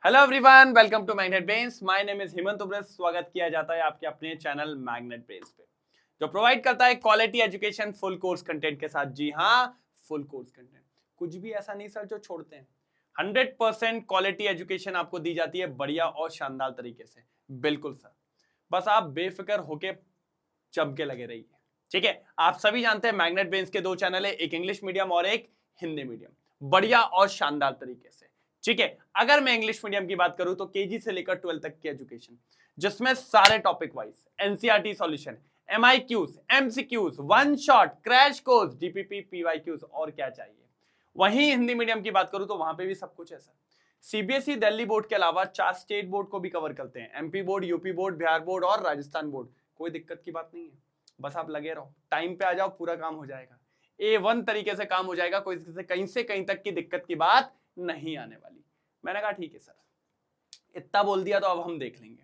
Hello everyone, welcome to Magnet Brains. My name is Hemant Ubras. स्वागत किया जाता है आपके अपने चैनल मैग्नेट ब्रेन्स पे, जो प्रोवाइड करता है quality education full course content के साथ। जी हाँ, फुल कोर्स कंटेंट, कुछ भी ऐसा नहीं सर जो छोड़ते हैं। 100% क्वालिटी एजुकेशन आपको दी जाती है बढ़िया और शानदार तरीके से। बिल्कुल सर, बस आप बेफिक्र होके जम के लगे रहिए। ठीक है, आप सभी जानते हैं मैग्नेट ब्रेन्स के दो चैनल है, एक इंग्लिश मीडियम और एक हिंदी मीडियम, बढ़िया और शानदार तरीके से। ठीक है, अगर मैं इंग्लिश मीडियम की बात करूं तो केजी से लेकर 12 तक की एजुकेशन, जिसमें सारे topic wise NCERT solution, MIQs, MCQs, one shot, crash course, DPP, PYQs और क्या चाहिए। वहीं हिंदी मीडियम की बात करूं तो वहां पे भी सब कुछ है सर। सीबीएसई दिल्ली बोर्ड के अलावा 4 स्टेट बोर्ड को भी कवर करते हैं, MP board, UP board, Bihar board और राजस्थान बोर्ड। कोई दिक्कत की बात नहीं है, बस आप लगे रहो, टाइम पे आ जाओ, पूरा काम हो जाएगा। A1 तरीके से काम हो जाएगा, कोई कहीं से कहीं तक की दिक्कत की बात नहीं आने वाली। मैंने कहा ठीक है सर, इतना बोल दिया तो अब हम देख लेंगे,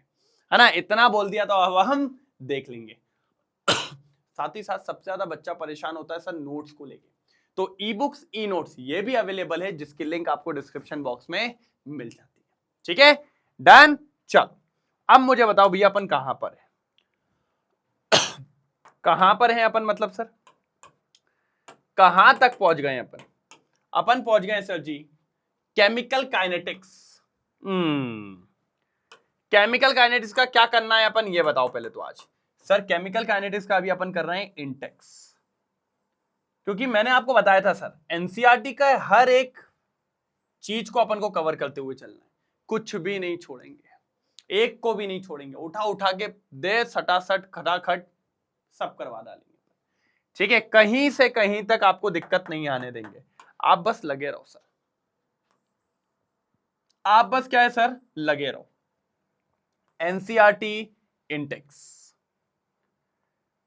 है ना, इतना बोल दिया तो अब हम देख लेंगे। साथ ही साथ सबसे ज्यादा बच्चा परेशान होता है सर नोट्स को लेके, तो ई बुक्स, ई नोट्स ये भी अवेलेबल है, जिसकी लिंक आपको डिस्क्रिप्शन बॉक्स में मिल जाती है। ठीक है, डन। चल, अब मुझे बताओ भैया अपन कहां पर है, कहां पर है अपन, मतलब सर कहां तक पहुंच गए अपन। अपन पहुंच गए सर जी केमिकल काइनेटिक्स। केमिकल काइनेटिक्स का क्या करना है अपन, ये बताओ पहले तो। आज सर केमिकल काइनेटिक्स का भी अपन कर रहे हैं इंटेक्स, क्योंकि मैंने आपको बताया था सर एनसीईआरटी का हर एक चीज को अपन को कवर करते हुए चलना है, कुछ भी नहीं छोड़ेंगे, एक को भी नहीं छोड़ेंगे, उठा उठा के दे सटासट खटाखट सब करवा डालेंगे। ठीक है, कहीं से कहीं तक आपको दिक्कत नहीं आने देंगे, आप बस लगे रहो सर, आप बस क्या है सर, लगे रहो। एनसीईआरटी इंटेक्स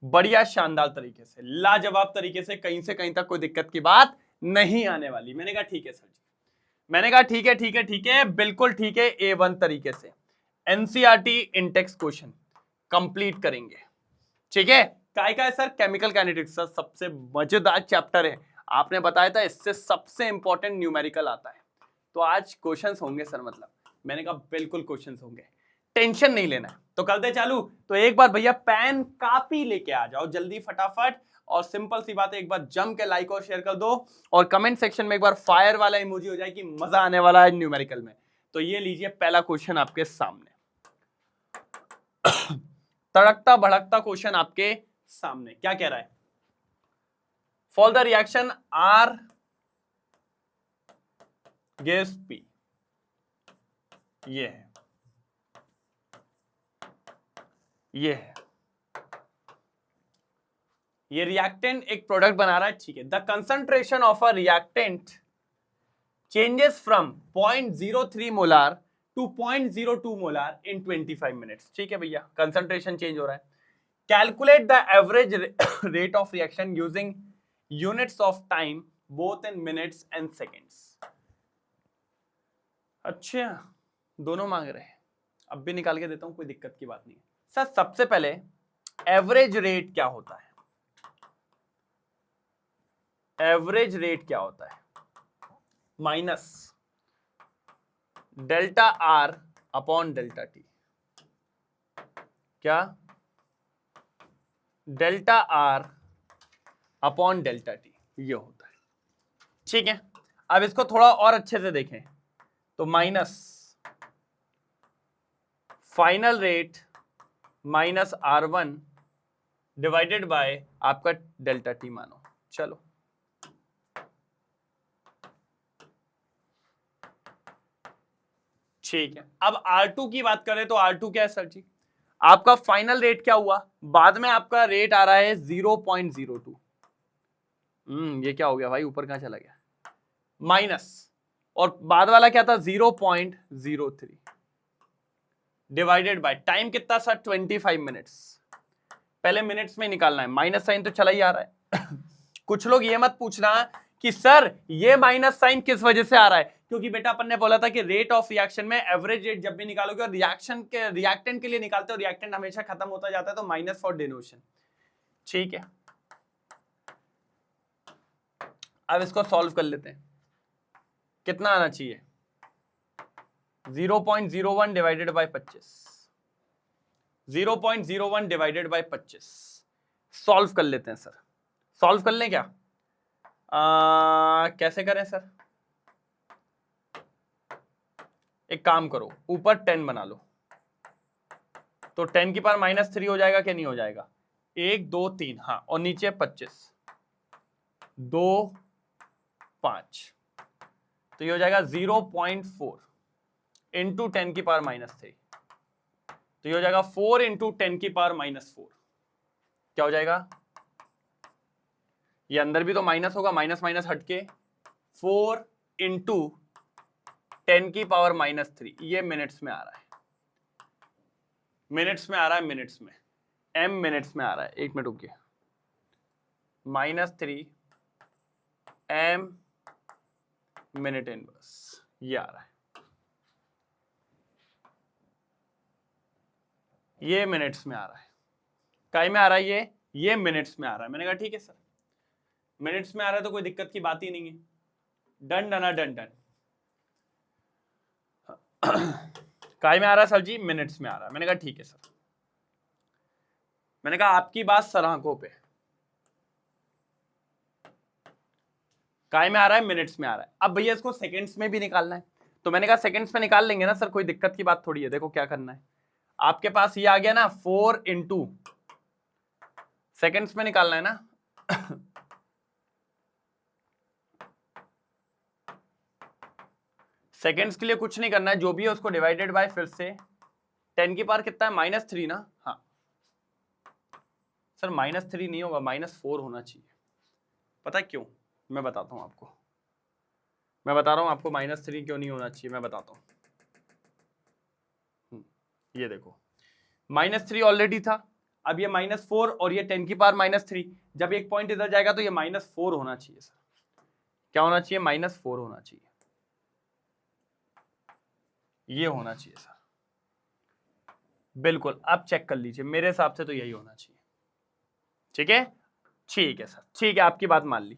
बढ़िया शानदार तरीके से, लाजवाब तरीके से, कहीं से कहीं तक कोई दिक्कत की बात नहीं आने वाली। मैंने कहा ठीक है सर जी, मैंने कहा ठीक है ठीक है ठीक है, बिल्कुल ठीक है। A1 तरीके से एनसीईआरटी इंटेक्स क्वेश्चन कंप्लीट करेंगे। ठीक है, काय का है सर, केमिकल काइनेटिक्स सर सबसे मजेदार चैप्टर है। आपने बताया था इससे सबसे इंपॉर्टेंट न्यूमेरिकल आता है, तो आज क्वेश्चंस होंगे सर, मतलब मैंने कहा बिल्कुल क्वेश्चंस होंगे, टेंशन नहीं लेना है। तो करते चालू, तो एक बार भैया पेन कॉपी लेके आ जाओ जल्दी फटाफट, और सिंपल सी बात है, एक बार जम के लाइक और शेयर कर दो, और कमेंट सेक्शन में एक बार फायर वाला इमोजी हो जाए कि मजा आने वाला है न्यूमेरिकल में। तो ये लीजिए पहला क्वेश्चन आपके सामने, तड़कता भड़कता क्वेश्चन आपके सामने। क्या कह रहा है, for the reaction R gives P, ये है, ये है, ये रिएक्टेंट एक प्रोडक्ट बना रहा है। ठीक है, the concentration of a reactant changes from 0.03 molar to 0.02 molar in 25 minutes. ठीक है भैया, कंसंट्रेशन चेंज हो रहा है। Calculate the average rate of reaction using units of time both in minutes and seconds. अच्छा, दोनों मांग रहे हैं, अब भी निकाल के देता हूं, कोई दिक्कत की बात नहीं है सर। सबसे पहले एवरेज रेट क्या होता है, एवरेज रेट क्या होता है, minus delta R upon delta T. क्या, delta R upon delta T, ये होता है। ठीक है, अब इसको थोड़ा और अच्छे से देखें, तो minus final rate minus R1 divided by आपका डेल्टा टी मानो। चलो, ठीक है, अब R2 की बात करें तो R2 क्या है सर जी, आपका फाइनल रेट क्या हुआ, बाद में आपका रेट आ रहा है 0.02। ये क्या हो गया भाई, ऊपर कहां चला गया, माइनस, और बाद वाला क्या था 0.03 डिवाइडेड बाय टाइम कितना सर 25 मिनट्स। पहले मिनट्स में निकालना है, माइनस साइन तो चला ही आ रहा है। कुछ लोग ये मत पूछना कि सर ये माइनस साइन किस वजह से आ रहा है, क्योंकि बेटा अपन ने बोला था कि रेट ऑफ रिएक्शन में एवरेज रेट जब भी निकालोगे और रिएक्शन के रिएक्टेंट के लिए निकालते हो, रिएक्टेंट हमेशा खत्म होता जाता है, तो माइनस फॉर डिनोशन। ठीक है, अब इसको सॉल्व कर लेते हैं, कितना आना चाहिए, 0.01 divided by 25, 0.01 divided by 25। Solve कर लेते हैं सर, सॉल्व कर लें क्या? कैसे करें सर? एक काम करो, ऊपर 10 बना लो, तो 10 की पावर -3 हो जाएगा क्या नहीं हो जाएगा? 1 2 3, हाँ, और नीचे 25, 2 5, तो ये हो जाएगा 0.4 इंटू 10 की पावर -3, तो ये हो जाएगा 4 इंटू 10 की पावर -4। क्या हो जाएगा? ये अंदर भी तो माइनस होगा, माइनस माइनस हटके 4 इंटू 10 की पावर -3, ये मिनट्स में आ रहा है, मिनट्स में आ रहा है, मिनट्स में, m मिनट्स में आ रहा है। एक मिनट रुकिए, -3 m मिनट इनवर्स, ये आ रहा है, ये मिनट्स में आ रहा है। काय में आ रहा है? ये मिनट्स में आ रहा है। मैंने कहा ठीक है सर, मिनट्स में आ रहा है तो कोई दिक्कत की बात ही नहीं है। डन डना डन डन। काय में आ रहा है सर जी? मिनट्स में आ रहा है। मैंने कहा ठीक है सर, मैंने कहा आपकी बात सराहकों पे। काय में आ रहा है? मिनट्स में आ रहा है। अब भैया इसको सेकंड्स में भी निकालना है, तो मैंने कहा सेकंड्स में निकाल लेंगे ना सर, कोई दिक्कत की बात थोड़ी है। देखो क्या करना है, आपके पास ये आ गया ना 4 इंटू, सेकंड्स में निकालना है ना। सेकंड्स के लिए कुछ नहीं करना है, जो भी है उसको डिवाइडेड बाय, फिर से 10 की पावर कितना है? -3 ना। हाँ सर, -3 नहीं होगा, -4 होना चाहिए। पता है क्यों? मैं बताता हूं आपको, मैं बता रहा हूं आपको -3 क्यों नहीं होना चाहिए, मैं बताता हूं। ये देखो, -3 ऑलरेडी था, अब ये -4 और ये 10 की पावर -3, जब एक पॉइंट इधर जाएगा तो ये -4 होना चाहिए सर। क्या होना चाहिए? -4 होना चाहिए, ये होना चाहिए सर। बिल्कुल, आप चेक कर लीजिए, मेरे हिसाब से तो यही होना चाहिए। ठीक है, ठीक है सर, ठीक है, आपकी बात मान ली।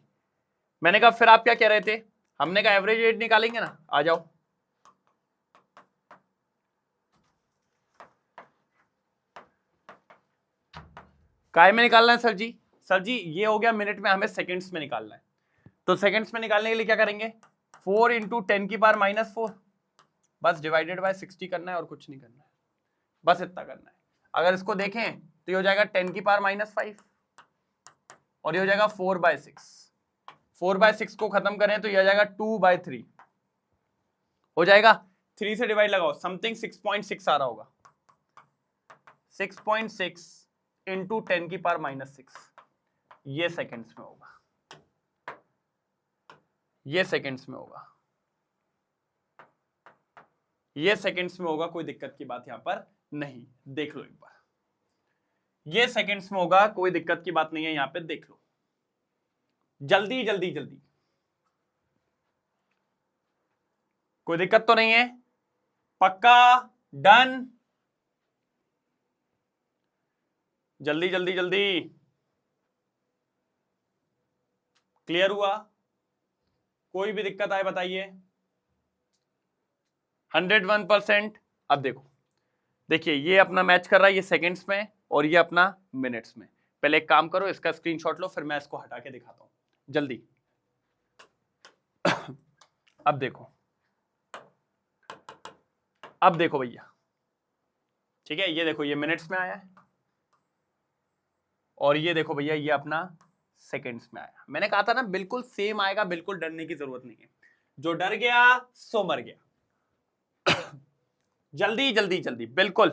मैंने कहा फिर आप क्या कह रहे थे? हमने कहा एवरेज रेट निकालेंगे ना, आ जाओ। काय में निकालना है सर जी? सर जी ये हो गया मिनट में, हमें सेकंड्स में निकालना है, तो सेकंड्स में निकालने के लिए क्या करेंगे? 4 इंटू 10 की पावर -4, बस डिवाइडेड बाय 60 करना है और कुछ नहीं करना है, बस इतना करना है। अगर इसको देखें तो ये हो जाएगा 10 की पावर -5 और ये हो जाएगा 4/6। 4/6 को खत्म करें तो ये हो जाएगा 2/3 हो जाएगा। 3 से डिवाइड लगाओ, समथिंग 6.6 आ रहा होगा। 6.6 इंटू 10 की पावर -6, ये सेकंड्स में होगा, ये सेकंड्स में होगा, ये सेकंड्स में होगा। कोई दिक्कत की बात यहां पर नहीं, देख लो एक बार, ये सेकंड्स में होगा, कोई दिक्कत की बात नहीं है, यहां पे देख लो, जल्दी जल्दी जल्दी, कोई दिक्कत तो नहीं है? पक्का? डन? जल्दी जल्दी जल्दी, क्लियर हुआ? कोई भी दिक्कत आए बताइए। 101%। अब देखो, देखिए ये अपना मैच कर रहा है, ये सेकंड्स में और ये अपना मिनट्स में। पहले एक काम करो, इसका स्क्रीनशॉट लो, फिर मैं इसको हटा के दिखाता हूं जल्दी। अब देखो, अब देखो भैया, ठीक है, ये देखो ये मिनट्स में आया है और ये देखो भैया ये अपना सेकंड्स में आया। मैंने कहा था ना बिल्कुल सेम आएगा, बिल्कुल डरने की जरूरत नहीं है, जो डर गया सो मर गया। जल्दी जल्दी जल्दी, बिल्कुल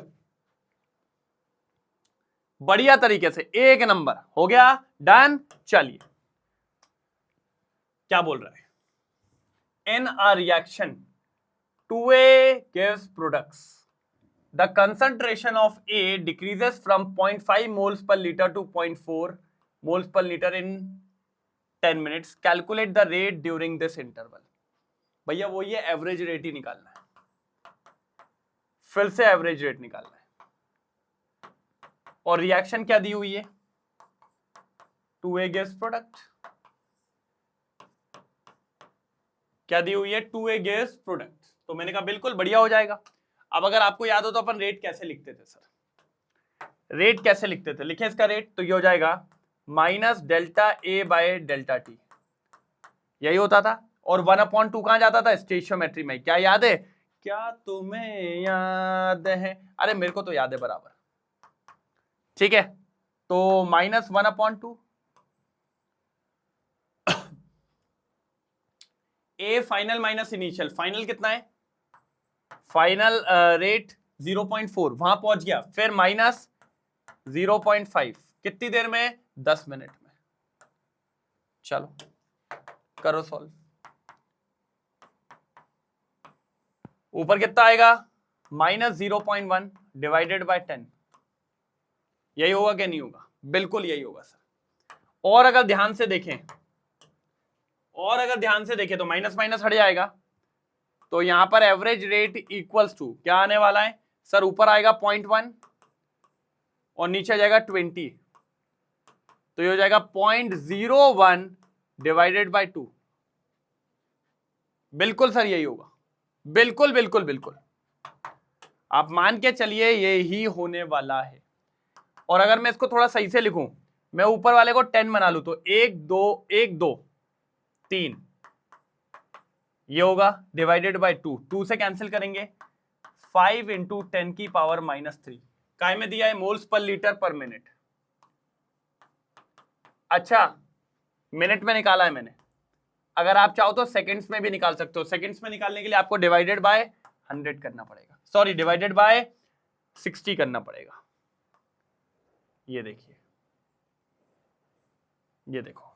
बढ़िया तरीके से, एक नंबर हो गया। डन? चलिए, क्या बोल रहा है? In a reaction 2A gives products, the concentration of A decreases from 0.5 moles per liter to 0.4 moles per liter in 10 minutes. Calculate the rate during this interval. भैया वो ये एवरेज रेट ही निकालना है, फिर से एवरेज रेट निकालना है। और रिएक्शन क्या दी हुई है? 2A gives product, क्या दी हुई है? 2A gives product। तो मैंने कहा बिल्कुल बढ़िया हो जाएगा। अब अगर आपको याद हो तो अपन रेट कैसे लिखते थे सर, रेट कैसे लिखते थे, लिखे इसका रेट, तो ये हो जाएगा minus delta A by delta T, यही होता था। और 1/2 कहां जाता था, स्टेशियोमेट्री में। क्या याद है, क्या तुम्हें याद है, अरे मेरे को तो याद है बराबर, ठीक है। तो minus 1/2 A final minus initial, final कितना है, फाइनल रेट 0.4 वहां पहुंच गया, फिर माइनस 0.5 कितनी देर में, 10 मिनट में। चलो करो सॉल्व, ऊपर कितना आएगा, माइनस 0.1 डिवाइडेड बाय 10, यही होगा कि नहीं होगा, बिल्कुल यही होगा सर। और अगर ध्यान से देखें, और अगर ध्यान से देखें तो माइनस माइनस हट जाएगा, तो यहां पर एवरेज रेट इक्वल्स टू क्या आने वाला है सर, ऊपर आएगा 0.1 और नीचे आ जाएगा 20, तो ये हो जाएगा 0.01 डिवाइडेड बाय 2। बिल्कुल सर यही होगा, बिल्कुल बिल्कुल बिल्कुल, आप मान के चलिए यही होने वाला है। और अगर मैं इसको थोड़ा सही से लिखूं, मैं ऊपर वाले को 10 बना लूं, तो 1 2 1 2 3, ये होगा डिवाइडेड बाय 2, 2 से कैंसिल करेंगे, 5 इंटू 10 की पावर -3, काय में दिया है, मोल्स पर लीटर पर मिनट। अच्छा मिनट में निकाला है मैंने, अगर आप चाहो तो सेकंड्स में भी निकाल सकते हो। सेकंड्स में निकालने के लिए आपको डिवाइडेड बाय 100 करना पड़ेगा, सॉरी डिवाइडेड बाय 60 करना पड़ेगा। ये देखिए, ये देखो,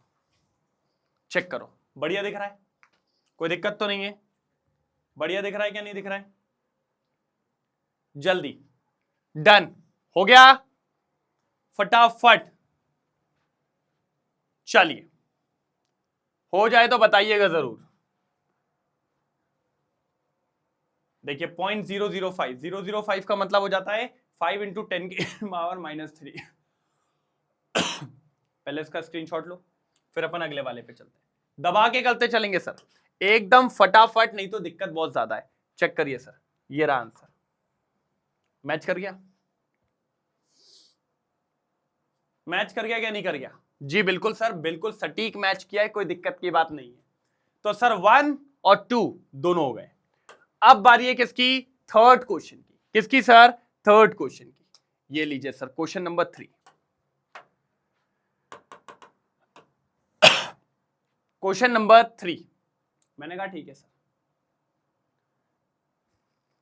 चेक करो, बढ़िया दिख रहा है, कोई दिक्कत तो नहीं है, बढ़िया दिख रहा है क्या नहीं दिख रहा है, जल्दी डन हो गया फटाफट। चलिए हो जाए तो बताइएगा जरूर। देखिए 0.005, 005 का मतलब हो जाता है 5 इंटू 10 की पावर -3। पहले इसका स्क्रीनशॉट लो, फिर अपन अगले वाले पे चलते हैं, दबा के करते चलेंगे सर एकदम फटाफट, नहीं तो दिक्कत बहुत ज्यादा है। चेक करिए सर, ये रहा आंसर, मैच कर गया, मैच कर गया क्या नहीं कर गया, जी बिल्कुल सर, बिल्कुल सटीक मैच किया है, कोई दिक्कत की बात नहीं है। तो सर 1 और 2 दोनों हो गए। अब बारी है किसकी, थर्ड क्वेश्चन की, किसकी सर, थर्ड क्वेश्चन की। ये लीजिए sir question number 3, question number 3, मैंने कहा ठीक है सर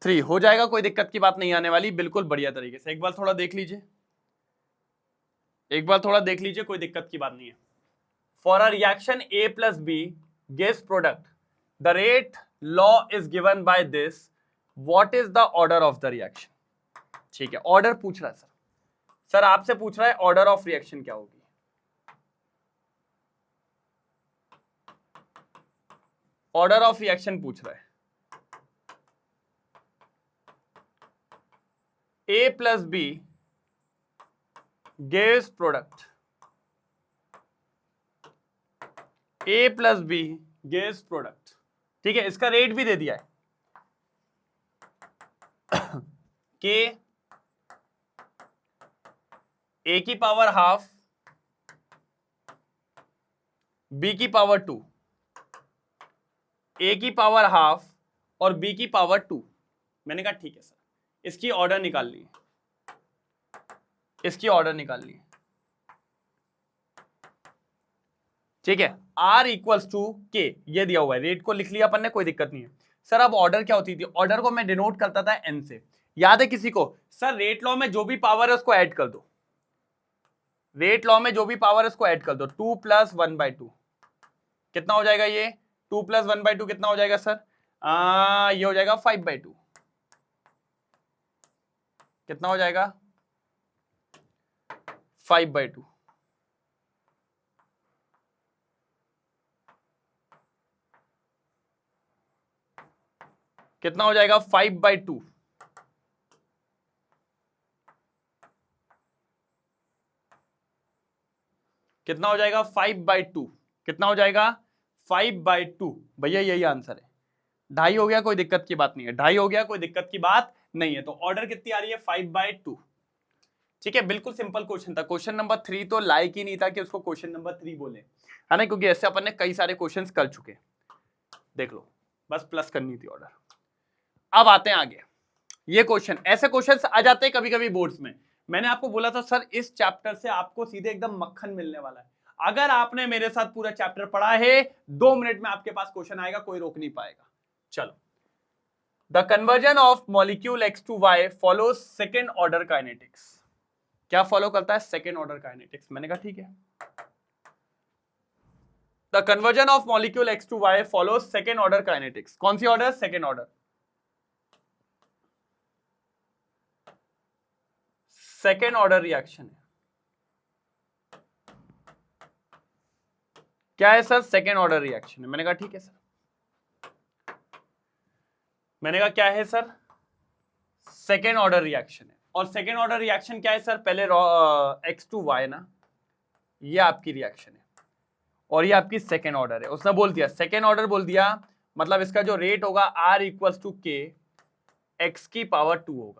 3 हो जाएगा, कोई दिक्कत की बात नहीं आने वाली, बिल्कुल बढ़िया तरीके से। एक बार थोड़ा देख लीजिए, एक बार थोड़ा देख लीजिए, कोई दिक्कत की बात नहीं है। For a reaction A plus B gives product, the rate law is given by this, what is the order of the reaction. ठीक है, ऑर्डर पूछ रहा है सर, सर आपसे पूछ रहा है ऑर्डर ऑफ रिएक्शन क्या होगी। ऑर्डर ऑफ रिएक्शन पूछ रहा है, A plus B gives product, A plus B gives product, ठीक है, इसका रेट भी दे दिया है कि A की पावर हाफ, B की पावर 2, A की पावर हाफ और B की पावर 2। मैंने कहा ठीक है सर, इसकी ऑर्डर निकाल ली, इसकी ऑर्डर निकाल ली, ठीक है। R इक्वल्स टू के, ये दिया हुआ है, रेट को लिख लिया अपन ने, कोई दिक्कत नहीं है। सर अब ऑर्डर क्या होती थी, ऑर्डर को मैं डिनोट करता था N से, याद है किसी को, सर रेट लॉ में जो भी पावर है उसको ऐड कर दो, रेट लॉ में जो भी पावर है उसको ऐड कर दो, 2 + 1/2 कितना हो जाएगा, ये 2 + 1/2 कितना हो जाएगा सर, ये हो जाएगा 5/2, कितना हो जाएगा 5/2, कितना हो जाएगा 5/2, कितना हो जाएगा 5/2, कितना हो जाएगा 5/2, भैया यही आंसर है, ढाई हो गया, कोई दिक्कत की बात नहीं है, ढाई हो गया, कोई दिक्कत की बात नहीं है। तो ऑर्डर कितनी आ रही है 5/2। ठीक है, बिल्कुल सिंपल क्वेश्चन था। क्वेश्चन नंबर 3 तो लायक ही नहीं था कि उसको क्वेश्चन नंबर 3 बोले, है ना, क्योंकि ऐसे अपन ने कई सारे क्वेश्चंस कर चुके। देख लो, बस प्लस करनी थी ऑर्डर। अब आते हैं आगे। ये क्वेश्चन, ऐसे क्वेश्चंस आ जाते हैं कभी कभी बोर्ड्स में। मैंने आपको बोला था सर इस चैप्टर से आपको सीधे एकदम मक्खन मिलने वाला है। अगर आपने मेरे साथ पूरा चैप्टर पढ़ा है, 2 मिनट में आपके पास क्वेश्चन आएगा, कोई रोक नहीं पाएगा। चलो, the conversion of molecule X to Y follows second order kinetics. क्या फॉलो करता है? Second order kinetics. मैंने कहा ठीक है। The conversion of molecule X to Y follows second order kinetics. कौन सी order? Second order. Second order reaction है। क्या है सर? सेकेंड ऑर्डर रिएक्शन है। मैंने कहा ठीक है सर। मैंने कहा क्या है सर? सेकेंड ऑर्डर रिएक्शन है। और सेकेंड ऑर्डर रिएक्शन क्या है सर? पहले X to Y ना, ये आपकी रिएक्शन है और ये आपकी सेकेंड ऑर्डर है। उसने बोल दिया सेकेंड ऑर्डर, बोल दिया मतलब इसका जो रेट होगा R equals to K X⁻²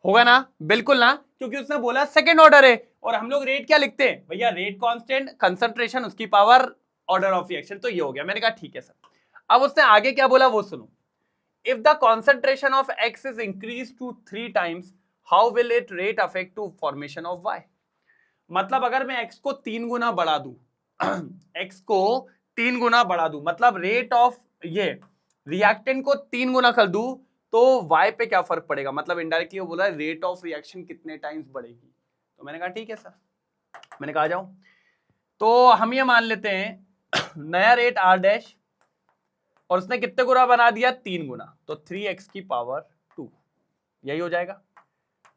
होगा ना? बिल्कुल ना, क्योंकि उसने बोला सेकेंड ऑर्डर है। और हम लोग रेट क्या लिखते हैं भैया? रेट कांस्टेंट, कंसंट्रेशन उसकी पावर, ऑर्डर ऑफ रिएक्शन। तो ये हो गया। मैंने कहा ठीक है सर। अब उसने आगे क्या बोला वो सुनो। If the concentration of X is increase to 3 times, how will it rate affect to formation of Y? मतलब अगर मैं X को 3 गुना बढ़ा दूं X को 3 गुना बढ़ा दूं, मतलब रेट ऑफ ये रिएक्टेंट को 3 गुना कर दूं, तो Y पे क्या फर्क पड़ेगा? मतलब इनडायरेक्टली वो बोला रेट ऑफ रिएक्शन कितने टाइम्स बढ़ेगी। तो मैंने कहा ठीक है सर। मैंने कहा आ जाओ। तो हम ये मान लेते हैं नया रेट R' और उसने कितने गुना बना दिया? 3 गुना, तो 3x⁻²। यही हो जाएगा।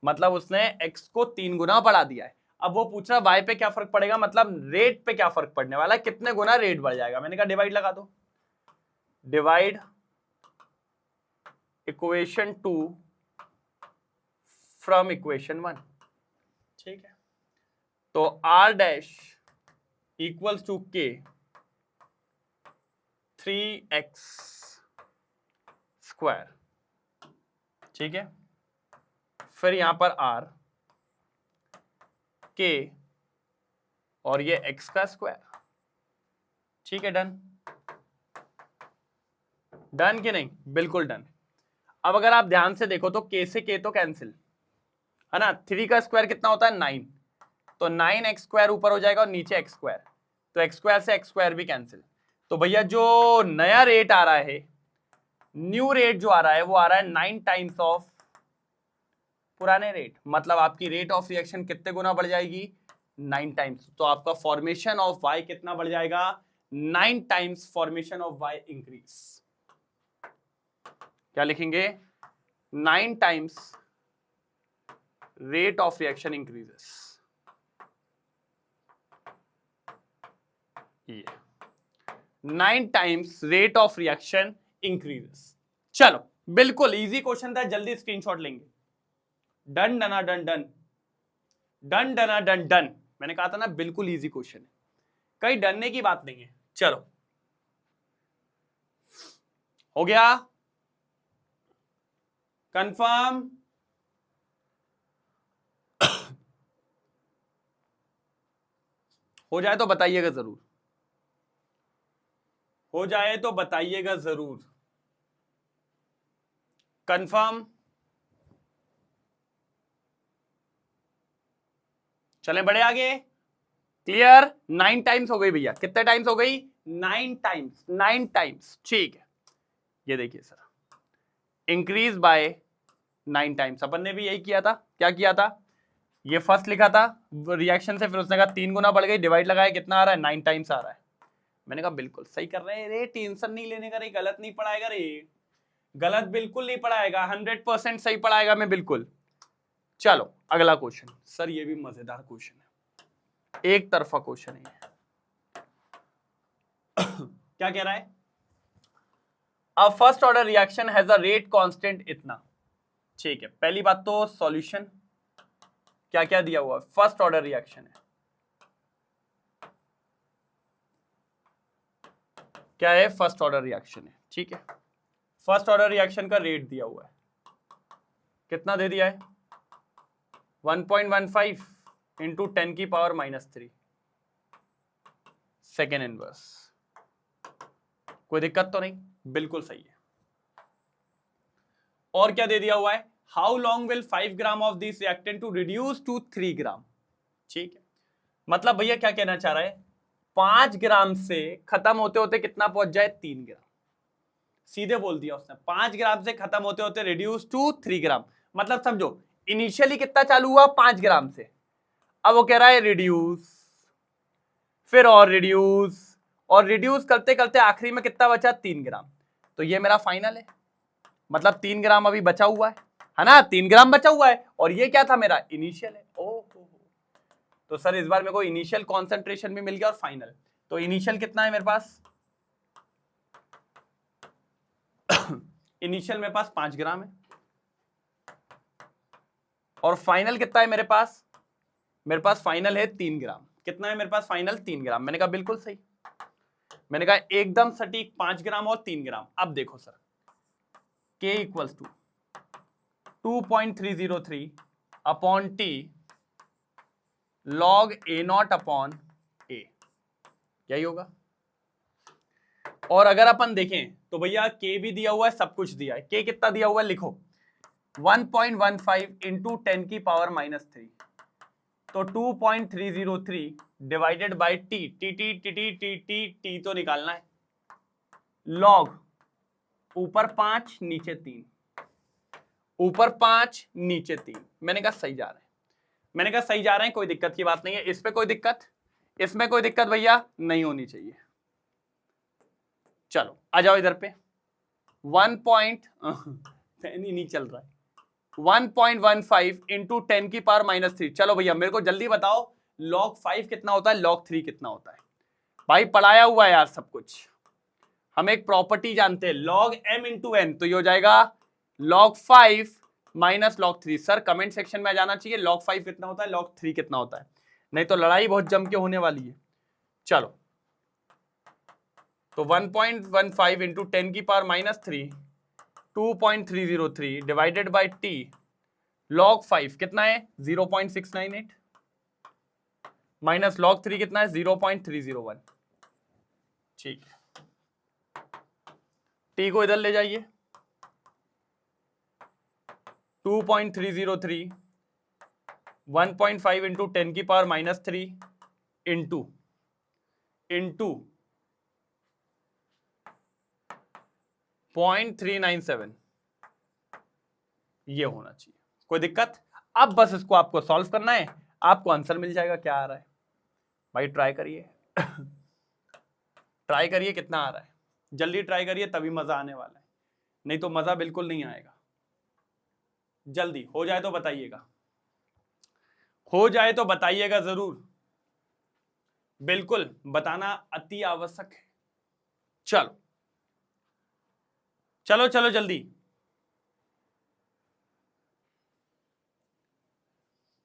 मतलब उसने x को 3 गुना बढ़ा दिया है। अब वो पूछ रहा y पे क्या फर्क पड़ेगा, मतलब रेट पे क्या फर्क पड़ने वाला है, कितने गुना रेट बढ़ जाएगा। मैंने कहा डिवाइड लगा दो। Divide equation 2 from equation 1। ठीक है, तो R' equals to K 3x²। ठीक है, फिर यहां पर R, K और ये x का स्क्वायर। ठीक है, डन। डन कि नहीं? बिल्कुल डन। अब अगर आप ध्यान से देखो तो K से K तो कैंसिल, है ना। 3 का स्क्वायर कितना होता है? 9। तो 9x² ऊपर हो जाएगा और नीचे x², तो x² से x² भी कैंसिल। तो भैया जो नया रेट आ रहा है, न्यू रेट जो आ रहा है, वो आ रहा है 9 टाइम्स ऑफ पुराने रेट। मतलब आपकी रेट ऑफ रिएक्शन कितने गुना बढ़ जाएगी? 9 टाइम्स। तो आपका फॉर्मेशन ऑफ Y कितना बढ़ जाएगा? 9 times formation of Y increase. क्या लिखेंगे? 9 times rate of reaction increases. ये 9 times rate of reaction increases. चलो, बिल्कुल इजी क्वेश्चन था, जल्दी स्क्रीनशॉट लेंगे। डन डना डन डन, डन डना डन डन। मैंने कहा था ना बिल्कुल इजी क्वेश्चन है, कहीं डरने की बात नहीं है। चलो, हो गया कंफर्म? हो जाए तो बताइएगा जरूर, हो जाए तो बताइएगा जरूर। कंफर्म? चलें बड़े आगे। क्लियर? 9 टाइम्स हो गई भैया। कितने टाइम्स हो गई? 9 टाइम्स। 9 टाइम्स। ठीक है, ये देखिए सर, इंक्रीज बाय 9 टाइम्स। अपन ने भी यही किया था। क्या किया था? ये फर्स्ट लिखा था रिएक्शन से, फिर उसने कहा 3 गुना बढ़ गई, डिवाइड लगाया, कितना आ रहा है? 9 टाइम्स आ रहा है। मैंने कहा बिल्कुल सही कर रहे हैं रे, टेंशन नहीं लेने का रे, गलत नहीं पढ़ाएगा रे, गलत बिल्कुल नहीं पढ़ाएगा, 100% सही पढ़ाएगा मैं बिल्कुल। चलो अगला क्वेश्चन। सर ये भी मजेदार क्वेश्चन है, एक तरफा क्वेश्चन है। क्या कह रहा है? A first order reaction has a rate constant इतना। ठीक है, पहली बात तो सॉल्यूशन क्या क्या दिया हुआ? फर्स्ट ऑर्डर रिएक्शन है। क्या है? फर्स्ट ऑर्डर रिएक्शन है। ठीक है, फर्स्ट ऑर्डर रिएक्शन का रेट दिया हुआ है, कितना दे दिया है 1.15 इंटू 10 की पावर -3 सेकेंड इनवर्स। कोई दिक्कत तो नहीं, बिल्कुल सही है। और क्या दे दिया हुआ है, how long will 5 gram of this reactant to reduce to 3 gram. ठीक है, मतलब भैया क्या कहना चाह रहा है, 5 ग्राम से खत्म होते होते कितना पहुंच जाए 3 ग्राम। सीधे बोल दिया उसने, 5 ग्राम से खत्म होते होते रिड्यूस टू 3 ग्राम। मतलब समझो इनिशियली कितना चालू हुआ 5 ग्राम से, अब वो कह रहा है रिड्यूस, फिर और रिड्यूस करते करते आखिरी में कितना बचा 3 ग्राम। तो ये मेरा फाइनल है, मतलब 3 ग्राम अभी बचा हुआ है ना, 3 ग्राम बचा हुआ है, और ये क्या था मेरा इनिशियल है। ओह, तो सर इस बार मेरे को इनिशियल कॉन्सेंट्रेशन भी मिल गया और फाइनल। तो इनिशियल कितना है मेरे पास इनिशियल मेरे पास 5 ग्राम है, और फाइनल कितना है मेरे पास फाइनल है 3 ग्राम। कितना है मेरे पास फाइनल 3 ग्राम। मैंने कहा बिल्कुल सही, मैंने कहा एकदम सटीक 5 ग्राम और 3 ग्राम। अब देखो sir, K equals to 2.303 upon T log A0 upon A, यही होगा। और अगर अपन देखें तो भैया K भी दिया हुआ है, सब कुछ दिया है। K कितना दिया हुआ है लिखो, 1.15 इंटू 10 की पावर -3, तो 2.303 डिवाइडेड बाई T, T तो निकालना है, log ऊपर 5 नीचे 3, ऊपर 5 नीचे 3। मैंने कहा सही जा रहे हैं, कोई दिक्कत की बात नहीं है। इस पे कोई दिक्कत, इसमें कोई दिक्कत भैया नहीं होनी चाहिए। चलो आ जाओ इधर पे, 1.15 इंटू 10 की पावर -3। चलो भैया मेरे को जल्दी बताओ log 5 कितना होता है, log 3 कितना होता है। भाई पढ़ाया हुआ है यार सब कुछ, हम एक प्रॉपर्टी जानते हैं, log m इंटू n, तो ये हो जाएगा log 5 minus log 3। Sir comment section में आ जाना चाहिए log 5 कितना होता है, log 3 कितना होता है, नहीं तो लड़ाई बहुत जम के होने वाली है। चलो तो 1.15 इंटू 10 की power -3, 2.303 divided by T log 5 कितना है 0.698 माइनस log 3 कितना है 0.301। ठीक है, T को इधर ले जाइए, 2.303 1.5 इंटू 10 की पावर -3 इंटू 0.397, ये होना चाहिए। कोई दिक्कत? अब बस इसको आपको सॉल्व करना है, आपको आंसर मिल जाएगा। क्या आ रहा है भाई, ट्राई करिए ट्राई करिए कितना आ रहा है, जल्दी ट्राई करिए तभी मजा आने वाला है, नहीं तो मजा बिल्कुल नहीं आएगा। जल्दी हो जाए तो बताइएगा, हो जाए तो बताइएगा जरूर, बिल्कुल बताना अति आवश्यक है। चलो चलो चलो जल्दी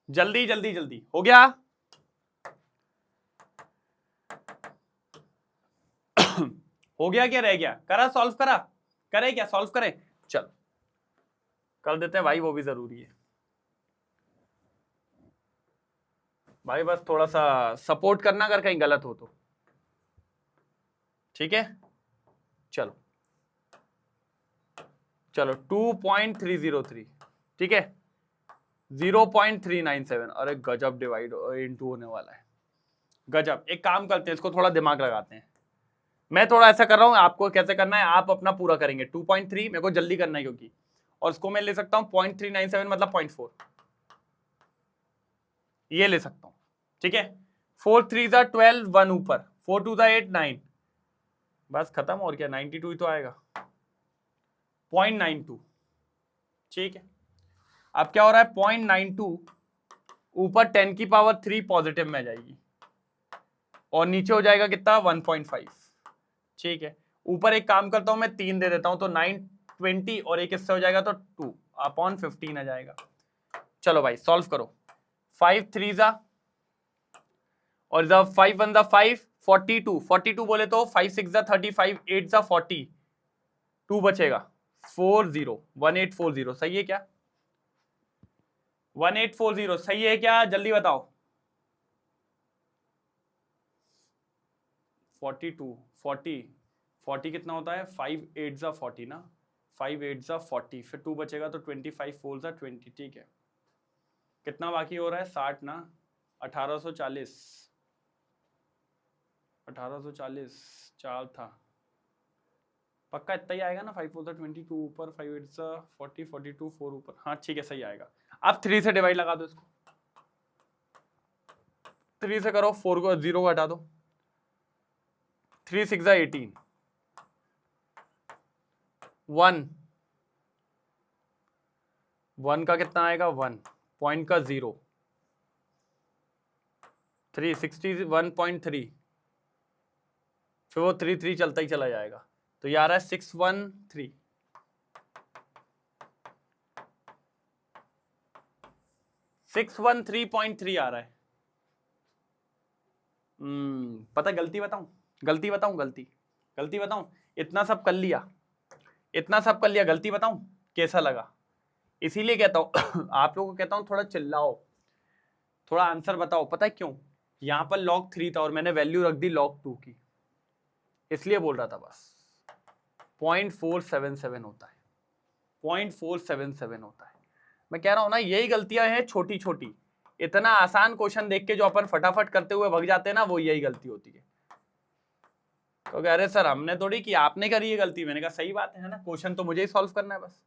जल्दी जल्दी जल्दी, हो गया हो गया क्या रह गया, करा सॉल्व, करा करे क्या सॉल्व करें, चलो कर देते हैं भाई, वो भी जरूरी है भाई, बस थोड़ा सा सपोर्ट करना अगर कहीं गलत हो तो। ठीक है चलो चलो 2.303, ठीक है 0.397, अरे गजब डिवाइड इनटू होने वाला है, गजब। एक काम करते हैं, इसको थोड़ा दिमाग लगाते हैं, मैं थोड़ा ऐसा कर रहा हूं, आपको कैसे करना है आप अपना पूरा करेंगे। 2.3 मेरे को जल्दी करना है क्योंकि, और इसको मैं ले सकता हूं 0.397 मतलब 0.4, ये ले सकता हूं, ठीक है। 4 3 जा 12, 1 ऊपर, 4 2 जा 8 9, बस खत्म, और क्या 92 ही तो आएगा, 0.92, ठीक है। अब क्या हो रहा है 0.92 ऊपर 10 की पावर 3 पॉजिटिव में आ जाएगी, और नीचे हो जाएगा कितना 1.5, ठीक है। ऊपर एक काम करता हूं मैं 3 दे देता हूं, तो 920 और एक इससे हो जाएगा तो 2 अपॉन 15 आ जाएगा। चलो भाई सॉल्व करो, 5 3 जा और 5 1 जा 5, 42 बोले तो 5 6 जा 35, 8 जा 40, 2 बचेगा 40 1840 सही है क्या? 1840 सही है क्या? जल्दी बताओ। 42 40 कितना होता है? 5 8 जा 40 ना, 5 8 जा 40, फिर 2 बचेगा तो 25 4 जा 20। ठीक है, कितना बाकी हो रहा है? 60 ना, 1840 4 था पक्का, इतना ही आएगा ना। 5 4 जा 22 ऊपर, 5 8 जा 40 42 4 ऊपर, हाँ ठीक है सही आएगा। अब 3 से डिवाइड लगा दो इसको, 3 से करो, 4 को 0 को हटा दो, 3 6 जा 18 1 का कितना आएगा? 1 पॉइंट का 0 3 61.3, फिर वो 3 3 चलता ही चला जाएगा, तो ये आ रहा है 613 613.3 आ रहा है। पता गलती बताऊं? गलती बताऊं? इतना सब कर लिया, गलती बताऊं कैसा लगा? इसीलिए कहता हूं आप लोगों को कहता हूं थोड़ा चिल्लाओ, थोड़ा आंसर बताओ। पता है क्यों? यहां पर log 3 था और मैंने वैल्यू रख दी log 2 की, इसलिए बोल रहा था। बस 0.477 होता है, 0.477 होता है। मैं कह रहा हूं ना, यही गलतियां हैं छोटी छोटी। इतना आसान क्वेश्चन देख के जो अपन फटाफट करते हुए भग जाते हैं ना, वो यही गलती होती है। तो कह रहे सर हमने थोड़ी की, आपने करी है गलती। मैंने कहा सही बात है ना, क्वेश्चन तो मुझे ही सॉल्व करना है बस।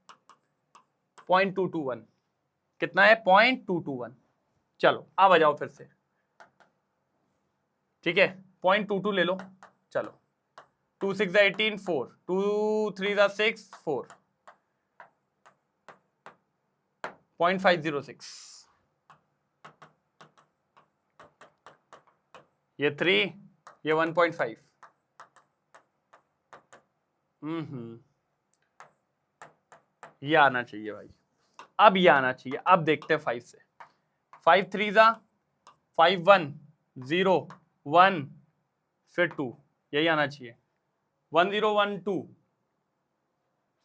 0.221 कितना है? 0.221। चलो अब आ जाओ फिर से, ठीक है 0.22 ले लो। चलो 2 6 18 4 2 3 6 4 0.506, ये 3 ये 1.5। ये आना चाहिए भाई, अब ये आना चाहिए। अब देखते हैं 5 से। 5 3 जा 5 1 0 1 फिर 2, यही आना चाहिए 1 0 1 2।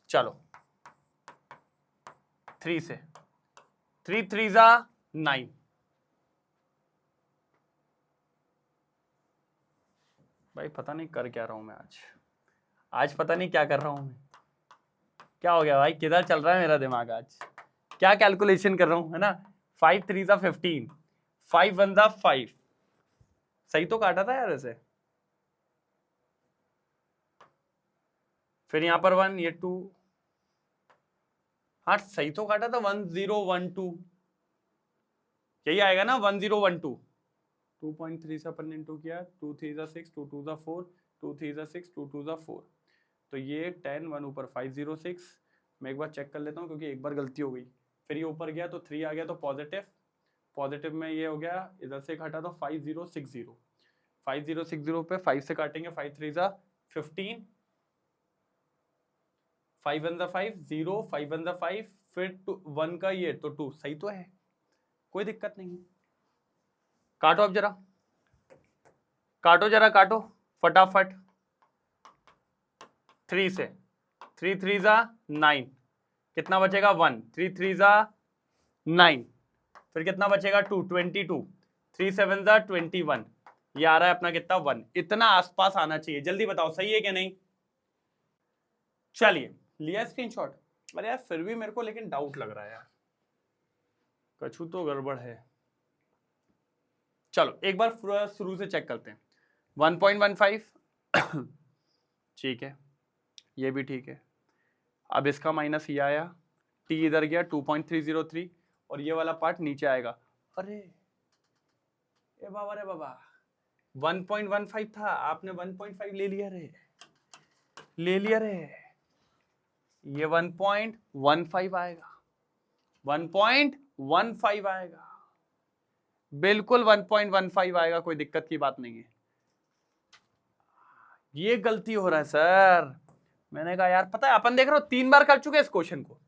चलो 3 से, 3 3 जा 9, भाई पता नहीं कर क्या रहा हूं मैं आज पता नहीं क्या कर रहा हूं मैं। क्या हो गया भाई? किधर चल रहा है मेरा दिमाग आज? क्या कैलकुलेशन कर रहा हूं, है ना? 5 3 जा 15, 5 1 जा 5, सही तो काटा था यार ऐसे। फिर यहां पर 1, ये 2, हाँ सही तो काटा था। 1 0 1 2, यही आएगा ना 1 0 1 2। 2.3 से अपन ने इंटू किया, 2 3 जा 6 2 2 जा 4 2 3 जा 6 2 2 जा 4, तो ये 10 1 ऊपर 506। मैं एक बार चेक कर लेता हूँ क्योंकि एक बार गलती हो गई। फिर ये ऊपर गया तो 3 आ गया, तो पॉजिटिव में ये हो गया, इधर से घटा तो 5060। 5060 पे 5 से काटेंगे, 5 3 जा 15, 5 1 जा 5 0 5 1 जा 5, फिर 1 का ये तो 2, सही तो है, कोई दिक्कत नहीं है। काटो अब जरा, काटो फटाफट। 3 से 3 3 जा 9, कितना बचेगा? 1 3 3 जा 9, फिर कितना बचेगा? 2 22, 3 7 जा 21, ये आ रहा है अपना कितना? 1। इतना आसपास आना चाहिए। जल्दी बताओ सही है कि नहीं? चलिए लिया स्क्रीनशॉट। अरे यार फिर भी मेरे को लेकिन डाउट लग रहा है यार, कछु तो गड़बड़ है। चलो एक बार पूरा शुरू से चेक करते हैं। 1.15 ठीक है, ये भी ठीक है। अब इसका माइनस ये आया, t इधर गया 2.303, और ये वाला पार्ट नीचे आएगा। अरे ए बाबा रे बाबा, 1.15 था, आपने 1.5 ले लिया रे, ये 1.15 आएगा, 1.15 आएगा, बिल्कुल 1.15 आएगा, कोई दिक्कत की बात नहीं है। ये गलती हो रहा है सर। मैंने कहा यार पता है, अपन देख रहे हो 3 बार कर चुके इस क्वेश्चन को।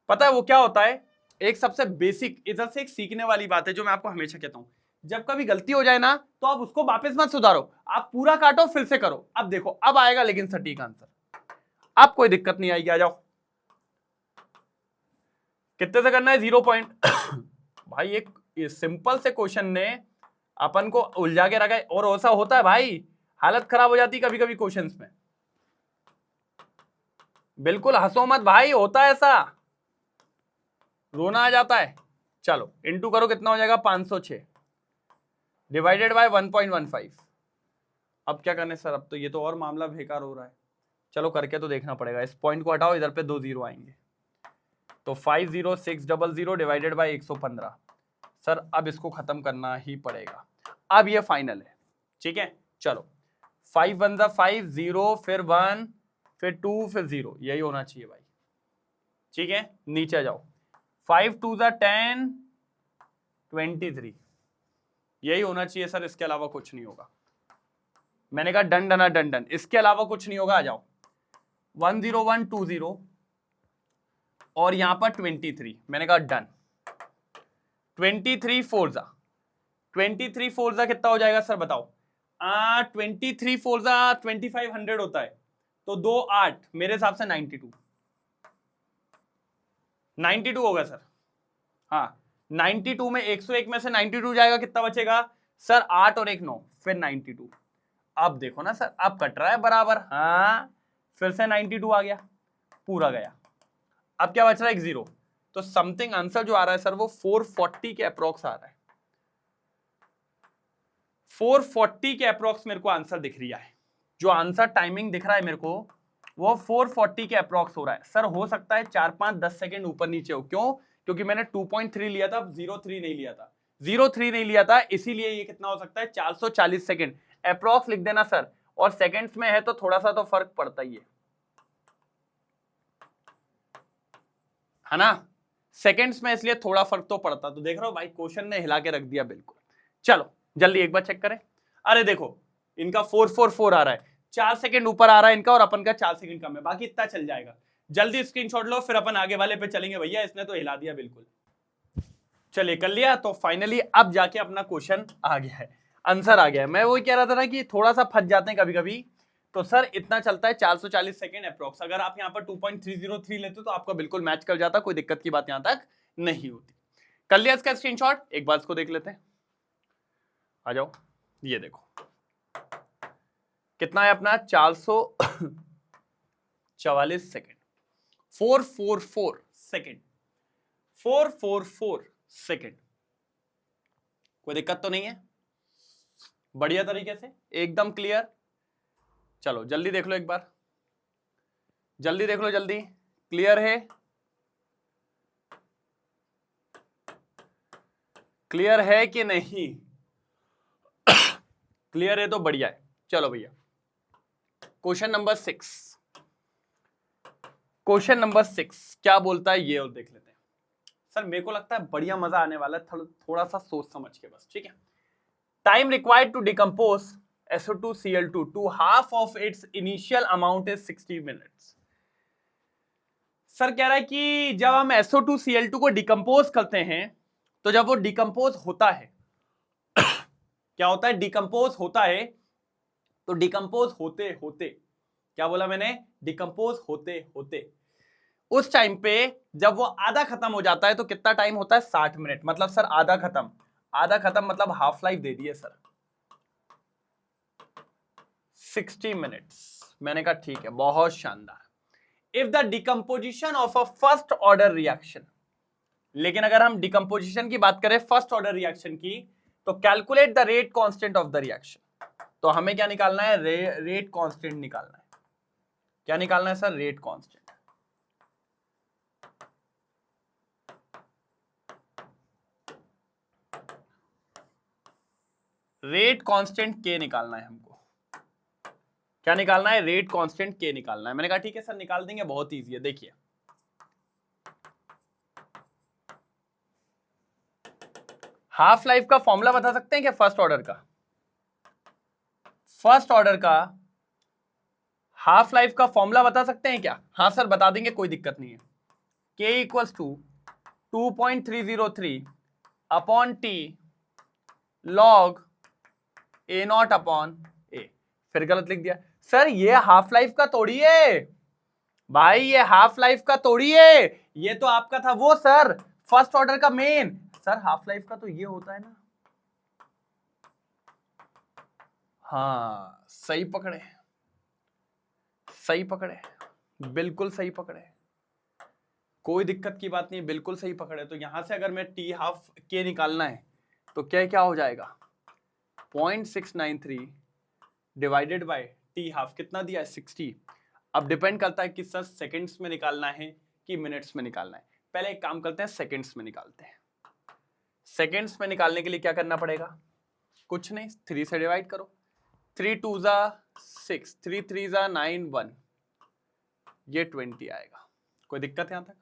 पता है वो क्या होता है? एक सबसे बेसिक इधर से एक सीखने वाली बात है जो मैं आपको हमेशा कहता हूं, जब कभी गलती हो जाए ना तो आप उसको वापस मत सुधारो, आप पूरा काटो फिर से करो। अब देखो अब आएगा लेकिन सटीक आंसर। अब कोई दिक्कत नहीं आएगी, आ जाओ। कितने से करना है? 0 पॉइंट। भाई एक सिंपल से क्वेश्चन ने अपन को उलझा के रखा है, और ऐसा होता है भाई, हालत खराब हो जाती कभी कभी क्वेश्चंस में। बिल्कुल हंसो मत भाई, होता है ऐसा, रोना आ जाता है। चलो इंटू करो, कितना हो जाएगा? 506 डिवाइडेड बाय 1.15। अब क्या करने सर? अब तो ये तो और मामला बेकार हो रहा है। चलो करके तो देखना पड़ेगा। इस पॉइंट को हटाओ, इधर पे 2 जीरो आएंगे, तो 50600 डिवाइडेड बाय 115। सर अब इसको खत्म करना ही पड़ेगा, अब ये फाइनल है, ठीक है। चलो 5 1 जा 5, 0 फिर 1 फिर 2 फिर 0, यही होना चाहिए भाई, ठीक है। नीचे जाओ, 5 2 जा 10, 23, यही होना चाहिए सर, इसके अलावा कुछ नहीं होगा। मैंने कहा डन डना डन डन, इसके अलावा कुछ नहीं होगा। आ जाओ, 10120 और यहां पर 23, मैंने कहा डन। 23 4 जा 23 4 जा कितना हो जाएगा सर बताओ? 23 4 जा 2500 होता है, तो 2 8, मेरे हिसाब से 92 होगा सर। हाँ 92 में 101 में से 92 जाएगा, कितना बचेगा सर? 8 और 1 9, फिर 92। अब देखो ना सर, अब कट रहा है बराबर। हाँ फिर से 92 आ गया, पूरा गया। अब क्या बच रहा है? एक 0। तो समथिंग आंसर जो आ रहा है सर वो 440 के अप्रोक्स आ रहा है। 440 के अप्रोक्स मेरे को आंसर दिख रहा है। जो आंसर टाइमिंग दिख रहा है मेरे को वो 440 के अप्रोक्स हो रहा है। सर हो सकता है 4-5-10 सेकंड ऊपर नीचे हो, क्यों? क्योंकि मैंने 2.3 लिया था, 0.3 नहीं लिया था, 0.3 नहीं लिया था, इसीलिए ये कितना हो सकता है? 440 सेकंड अप्रोक्स लिख देना सर, और सेकंड्स में है तो थोड़ा सा तो फर्क पड़ता ही है ना, सेकंड्स में, इसलिए थोड़ा फर्क तो पड़ता। तो देख रहे हो भाई, क्वेश्चन ने हिला के रख दिया बिल्कुल। चलो जल्दी एक बार चेक करें। अरे देखो इनका 444 आ रहा है, 4 सेकंड ऊपर आ रहा है इनका, और अपन का 4 सेकंड कम है, बाकी इतना चल जाएगा। जल्दी स्क्रीनशॉट लो, फिर अपन आगे वाले पे चलेंगे। भैया इसने तो हिला दिया बिल्कुल। चलिए कर लिया, तो फाइनली अब जाके अपना क्वेश्चन आ गया है, आंसर आ गया है। मैं वही कह रहा था ना कि थोड़ा सा फंस जाते हैं कभी कभी, तो सर इतना चलता है 440 सेकंड अप्रोक्स। अगर आप यहाँ पर 2.303 लेते तो आपका बिल्कुल मैच कर जाता, कोई दिक्कत की बात यहाँ तक नहीं होती। कर लिया इसका स्क्रीनशॉट, एक बार इसको देख लेते हैं। आ जाओ, ये देखो कितना है अपना? 444 सेकंड, 444 सेकंड, 444 सेकंड। कोई दिक्कत तो नहीं है? बढ़िया तरीके से एकदम क्लियर। चलो जल्दी देख लो एक बार, जल्दी देख लो, जल्दी। क्लियर है? क्लियर है कि नहीं? क्लियर है तो बढ़िया है। चलो भैया क्वेश्चन नंबर 6, क्वेश्चन नंबर 6 क्या बोलता है ये और देख लेते हैं। सर मेरे को लगता है बढ़िया मजा आने वाला है, थोड़ा सा सोच समझ के बस, ठीक है। Time required to decompose SO2Cl2 to half of its initial amount is 60 minutes। Sir कह रहा है कि जब हम SO2Cl2 को डिकम्पोज करते हैं, तो जब वो डिकम्पोज होता है क्या होता है? डिकम्पोज होता है, तो डिकम्पोज होते होते, क्या बोला मैंने? डिकम्पोज होते होते उस टाइम पे जब वो आधा खत्म हो जाता है तो कितना टाइम होता है? 60 मिनट। मतलब सर आधा खत्म, आधा खत्म मतलब हाफ लाइफ दे दिए सर, 60 मिनट्स। मैंने कहा ठीक है, बहुत शानदार। If the decomposition of a first order reaction, लेकिन अगर हम डिकम्पोजिशन की बात करें फर्स्ट ऑर्डर रिएक्शन की, तो calculate the rate constant of the reaction. तो हमें क्या निकालना है? रेट कांस्टेंट निकालना है। क्या निकालना है sir? Rate constant. Rate constant के निकालना है हमको। क्या निकालना है? रेट कांस्टेंट के निकालना है। मैंने कहा ठीक है सर निकाल देंगे, बहुत इजी है। देखिए हाफ लाइफ का फॉर्मूला बता सकते हैं क्या? फर्स्ट ऑर्डर का, फर्स्ट ऑर्डर का हाफ लाइफ का फॉर्मूला बता सकते हैं क्या? हाँ सर बता देंगे, कोई दिक्कत नहीं है। K equals to 2.303 upon T log A0 upon A। फिर गलत लिख दिया सर, ये हाफ लाइफ का थोड़ी है, भाई ये हाफ लाइफ का थोड़ी है, ये तो आपका था वो सर फर्स्ट ऑर्डर का मेन। सर हाफ लाइफ का तो ये होता है ना। हाँ सही पकड़े, सही पकड़े, बिल्कुल सही पकड़े, कोई दिक्कत की बात नहीं, बिल्कुल सही पकड़े। तो यहां से अगर मैं टी हाफ के निकालना है तो क्या क्या हो जाएगा, 0.693 डिवाइडेड बाय टी हाफ, कितना दिया है 60। अब डिपेंड करता है कि सर सेकंड्स में निकालना है कि मिनट्स में निकालना है। पहले एक काम करते हैं, सेकंड्स में निकालते हैं। सेकंड्स में निकालने के लिए क्या करना पड़ेगा, कुछ नहीं, 3 से डिवाइड करो, 3 2 जा 6, 3 3 जा 9 1, ये 20 आएगा। कोई दिक्कत यहां तक?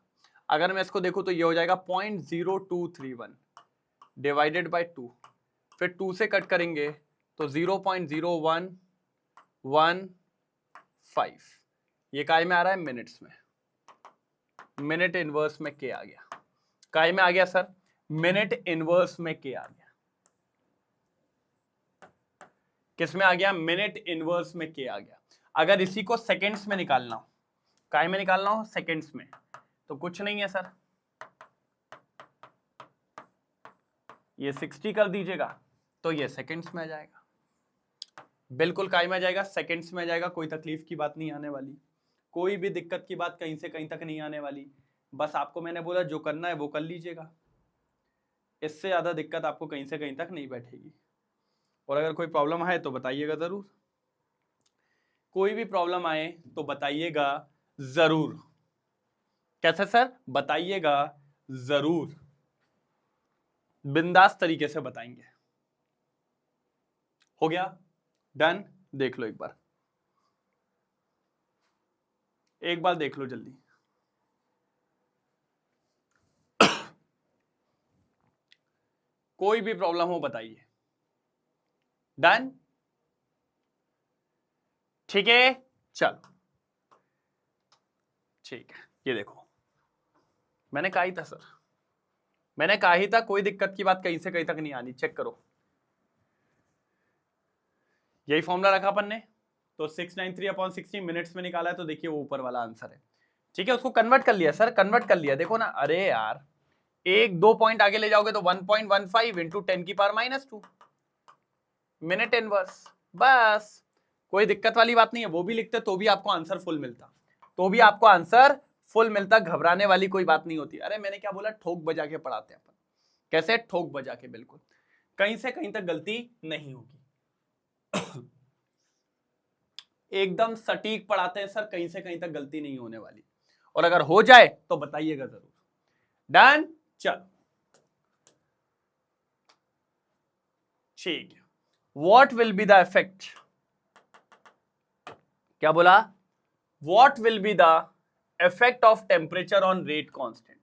अगर मैं इसको देखूं तो ये हो जाएगा 0.0231 डिवाइडेड बाय 2, फिर 2 से कट करेंगे तो 0.0115, ये काय में आ रहा है, मिनट्स में। मिनट इनवर्स में के आ गया, काय में आ गया सर, मिनट इनवर्स में के आ गया। किस में आ गया, मिनट इनवर्स में के आ गया। अगर इसी को सेकंड्स में निकालना हो, काय में निकालना हो, सेकंड्स में, तो कुछ नहीं है सर, ये 60 कर दीजिएगा तो ये सेकंड्स में आ जाएगा, बिल्कुल काय में आ जाएगा, सेकंड्स में आ जाएगा। कोई तकलीफ की बात नहीं आने वाली, कोई भी दिक्कत की बात कहीं से कहीं तक नहीं आने वाली। बस आपको मैंने बोला जो करना है वो कर लीजिएगा, इससे ज्यादा दिक्कत आपको कहीं से कहीं तक नहीं बैठेगी। और अगर कोई प्रॉब्लम आए तो बताइएगा जरूर, कोई भी प्रॉब्लम आए तो बताइएगा जरूर। कैसे सर, बताइएगा जरूर, बिंदास तरीके से बताएंगे। हो गया, डन। देख लो एक बार, एक बार देख लो जल्दी। कोई भी प्रॉब्लम हो बताइए। डन, ठीक है, चलो ठीक है। ये देखो, मैंने कहा ही था सर, मैंने कहा ही था कोई दिक्कत की बात कहीं से कहीं तक नहीं आनी। चेक करो, यही फॉर्मूला रखा अपन ने, तो 693/60 मिनट्स में निकाला है, तो देखिए वो ऊपर वाला आंसर है। ठीक है, उसको कन्वर्ट कर लिया सर, कन्वर्ट कर लिया। देखो ना, अरे यार एक दो पॉइंट आगे ले जाओगे तो 1.15 इंटू 10⁻², मिनट इनवर्स, बस कोई दिक्कत वाली बात नहीं है। वो भी लिखते तो भी आपको आंसर फुल मिलता, तो भी आपको आंसर फुल मिलता, घबराने वाली कोई बात नहीं होती। अरे मैंने क्या बोला, ठोक बजा के पढ़ाते हैं अपन। कैसे, ठोक बजा के, बिल्कुल कहीं से कहीं तक गलती नहीं होगी। एकदम सटीक पढ़ाते हैं सर, कहीं से कहीं तक गलती नहीं होने वाली। और अगर हो जाए तो बताइएगा जरूर। डन, चल ठीक है। What will be the effect, क्या बोला, what will be the effect of temperature on rate constant.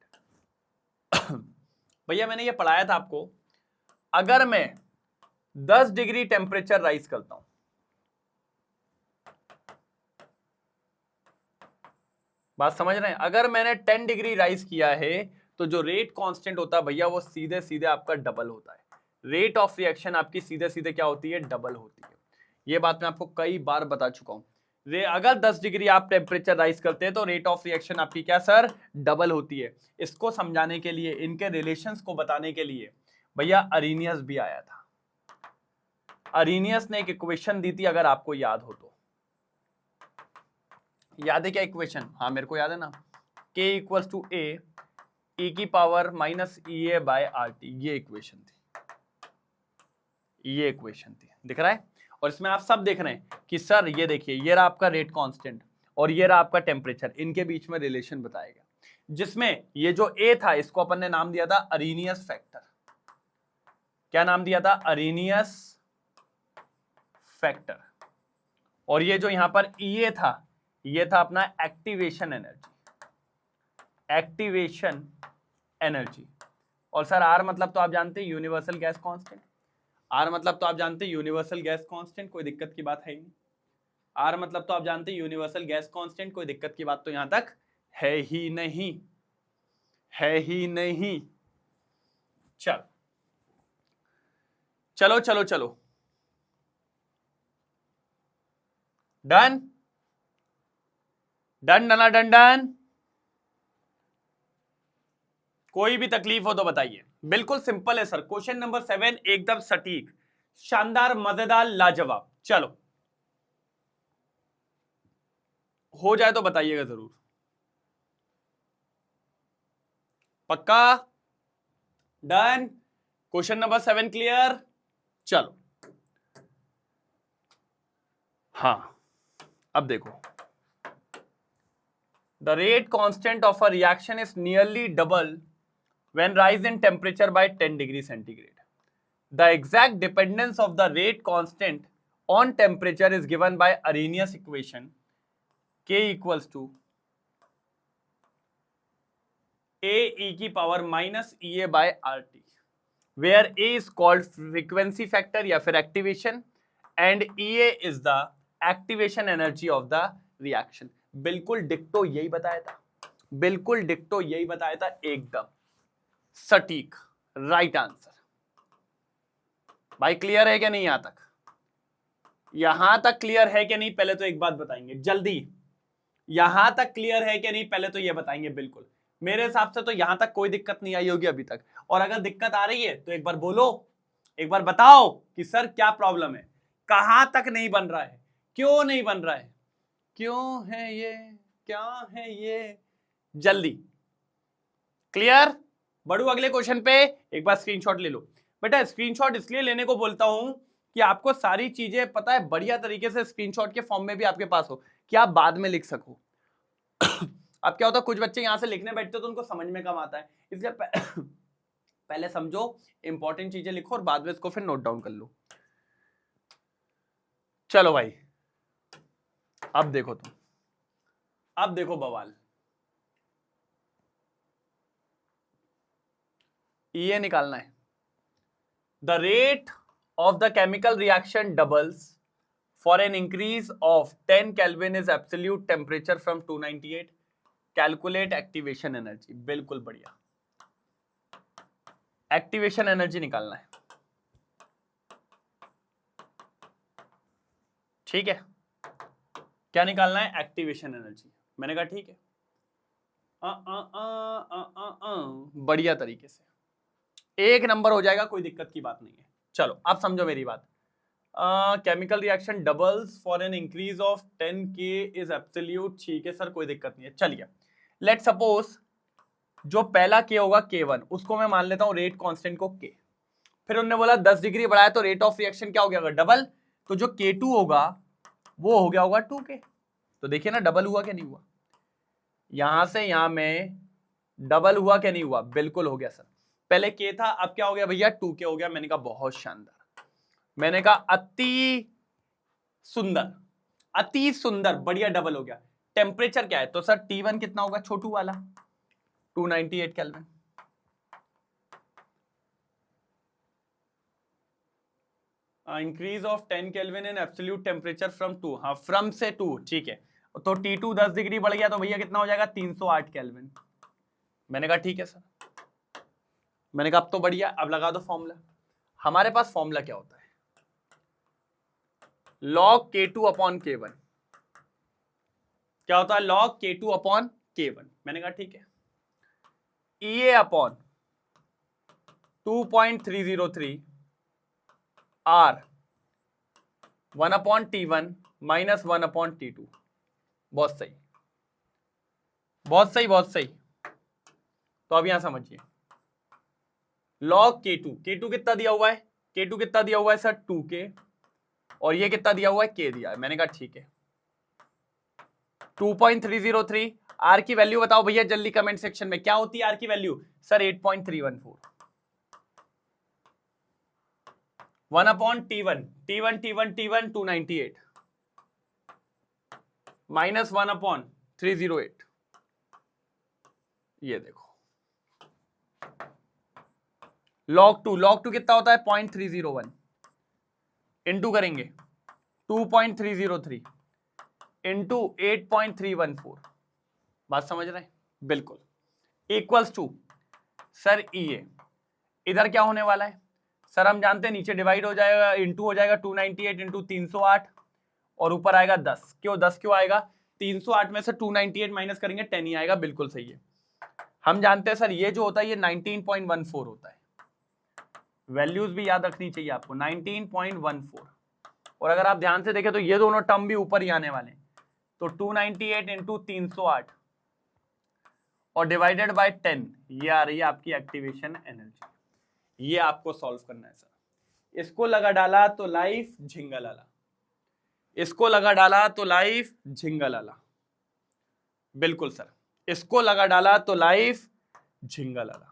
भैया मैंने ये पढ़ाया था आपको, अगर मैं 10 डिग्री टेम्परेचर राइज करता हूं, बात समझ रहे हैं, अगर मैंने 10 डिग्री राइज किया है तो जो रेट कांस्टेंट होता है भैया वो सीधे सीधे आपका डबल होता है। रेट ऑफ रिएक्शन आपकी सीधे सीधे क्या होती है, डबल होती है। ये बात मैं आपको कई बार बता चुका हूं। अगर 10 डिग्री आप टेम्परेचर राइज करते हैं तो रेट ऑफ रिएक्शन आपकी क्या सर, डबल होती है। इसको समझाने के लिए, इनके रिलेशंस को बताने के लिए भैया अरीनियस भी आया था। अरीनियस ने एक इक्वेशन दी थी, अगर आपको याद हो तो। याद है क्या इक्वेशन, हाँ मेरे को याद है ना, k equals to A e की power minus E A by R T, ये इक्वेशन थी, ये इक्वेशन थी, दिख रहा है। और इसमें आप सब देख रहे हैं कि सर ये देखिए, ये रहा आपका रेट कांस्टेंट और ये रहा आपका टेम्परेचर, इनके बीच में रिलेशन बताएगा, जिसमें ये जो ए था इसको अपन ने नाम दिया था अरीनियस फैक्टर। क्या नाम दिया था, अरीनियस फैक्टर। और ये जो यहां पर ई ए था, ये था अपना एक्टिवेशन एनर्जी, एक्टिवेशन एनर्जी। और सर आर मतलब तो आप जानते हैं यूनिवर्सल गैस कांस्टेंट, आर मतलब तो आप जानते हैं यूनिवर्सल गैस कांस्टेंट, कोई दिक्कत की बात है ही नहीं। आर मतलब तो आप जानते हैं यूनिवर्सल गैस कांस्टेंट, कोई दिक्कत की बात तो यहां तक है ही नहीं, है ही नहीं। चल चलो चलो चलो, डन। डन डना डन डन। कोई भी तकलीफ हो तो बताइए। बिल्कुल सिंपल है सर, क्वेश्चन नंबर 7 एकदम सटीक, शानदार, मजेदार, लाजवाब। चलो हो जाए तो बताइएगा जरूर, पक्का? डन। Question number 7 clear. चलो हाँ, अब देखो, the rate constant of a reaction is nearly double when rise in temperature by 10 degree centigrade. The exact dependence of the rate constant on temperature is given by Arrhenius equation, K equals to A e की power minus EA by RT, where A is called frequency factor या फिर activation and EA is the activation energy of the reaction. बिल्कुल डिक्टो यही बताया था, बिल्कुल डिक्टो यही बताया था, एकदम सटीक, राइट आंसर। भाई क्लियर है क्या नहीं? यहां तक, यहां तक क्लियर है कि नहीं? पहले तो एक बात बताएंगे जल्दी, यहां तक क्लियर है कि नहीं? पहले तो ये बताएंगे। बिल्कुल, मेरे हिसाब से तो यहां तक कोई दिक्कत नहीं आई होगी अभी तक, और अगर दिक्कत आ रही है तो एक बार बोलो, एक बार बताओ कि सर क्या प्रॉब्लम है, कहां तक नहीं बन रहा है, क्यों नहीं बन रहा है, क्यों है ये, क्या है ये, जल्दी। क्लियर? बढ़ू अगले क्वेश्चन पे। एक बार स्क्रीनशॉट ले लो बेटा, स्क्रीनशॉट इसलिए लेने को बोलता हूं कि आपको सारी चीजें पता है, बढ़िया तरीके से स्क्रीनशॉट के फॉर्म में भी आपके पास हो कि आप बाद में लिख सको। अब क्या होता है, कुछ बच्चे यहां से लिखने बैठते तो उनको समझ में कम आता है, इसलिए पहले समझो, इंपॉर्टेंट चीजें लिखो और बाद में इसको फिर नोट डाउन कर लो। चलो भाई, अब देखो तुम, अब देखो बवाल, ये निकालना है। The rate of the chemical reaction doubles for an increase of 10 Kelvin is absolute temperature from 298. Calculate activation energy. बिल्कुल बढ़िया, एक्टिवेशन एनर्जी निकालना है। ठीक है, क्या निकालना है? Activation energy. मैंने कहा ठीक है, बढ़िया तरीके से एक नंबर हो जाएगा, कोई दिक्कत की बात नहीं है। चलो अब समझो मेरी बात। Chemical reaction doubles for an increase of 10 K is absolute. ठीक है सर, कोई दिक्कत नहीं है। चलिए, लेट सपोज जो पहला K होगा K1, उसको मैं मान लेता हूं रेट कांस्टेंट को K। फिर उन्होंने बोला 10 डिग्री बढ़ाया तो रेट ऑफ रिएक्शन क्या हो गया? डबल। तो जो K2 होगा वो हो गया होगा 2K। तो देखिए ना, डबल हुआ क्या नहीं हुआ? यहां से यहां में डबल हुआ क्या नहीं हुआ? बिल्कुल हो गया सर। पहले K था, अब क्या हो गया भैया? 2K हो गया। मैंने कहा बहुत शानदार, मैंने कहा अति सुंदर, अति सुंदर, बढ़िया, डबल हो गया। टेम्परेचर क्या है? तो सर T1 कितना होगा? छोटू वाला 298 kelvin. Increase of 10 kelvin in absolute temperature from 2, हाँ फ्रॉम से 2, ठीक है। तो T2 10 डिग्री बढ़ गया तो भैया कितना हो जाएगा? 308 केल्विन। मैंने कहा ठीक है सर। मैंने कहा अब तो बढ़िया, अब लगा दो फॉर्मूला। हमारे पास फॉर्मूला क्या होता है? log K2 upon K1। क्या होता है? log K2 upon K1। मैंने कहा ठीक है, EA upon 2.303 R 1 upon T1 minus 1 upon T2। बहुत सही, बहुत सही, बहुत सही। तो अब यहां समझिए, log K2, K2 कितना दिया हुआ है? K2 कितना दिया हुआ है सर? 2K। और ये कितना दिया हुआ है? K दिया है। मैंने कहा ठीक है, 2.303। R की वैल्यू बताओ भैया जल्दी कमेंट सेक्शन में, क्या होती है R की value? Sir 8.314। 1 upon T1, T1 T1 T1 298 minus 1 upon 308। ये देखो, log 2 कितना होता है? 0.301 इंटू करेंगे 2.303 इंटू 8.314। बात समझ रहे हैं? बिल्कुल। इक्वल्स टू सर EA, इधर क्या होने वाला है सर? हम जानते हैं नीचे डिवाइड हो जाएगा, इंटू हो जाएगा 298 इंटू 308 और ऊपर आएगा 10। क्यों 10 क्यों आएगा? 308 में से 298 माइनस करेंगे 10 ही आएगा, बिल्कुल सही है। हम जानते हैं सर ये जो होता है ये 19.14 होता है, वैल्यूज भी याद रखनी चाहिए आपको, 19.14। और अगर आप ध्यान से देखें तो ये दोनों टर्म भी ऊपर ही आने वाले हैं, तो 298 इंटू 308 और डिवाइडेड बाय 10, ये आ रही है आपकी एक्टिवेशन एनर्जी। ये आपको सॉल्व करना है सर। इसको लगा डाला तो लाइफ झिंगलाला, इसको लगा डाला तो लाइफ झिंगलाला, बिल्कुल सर, इसको लगा डाला तो लाइफ झिंगलाला।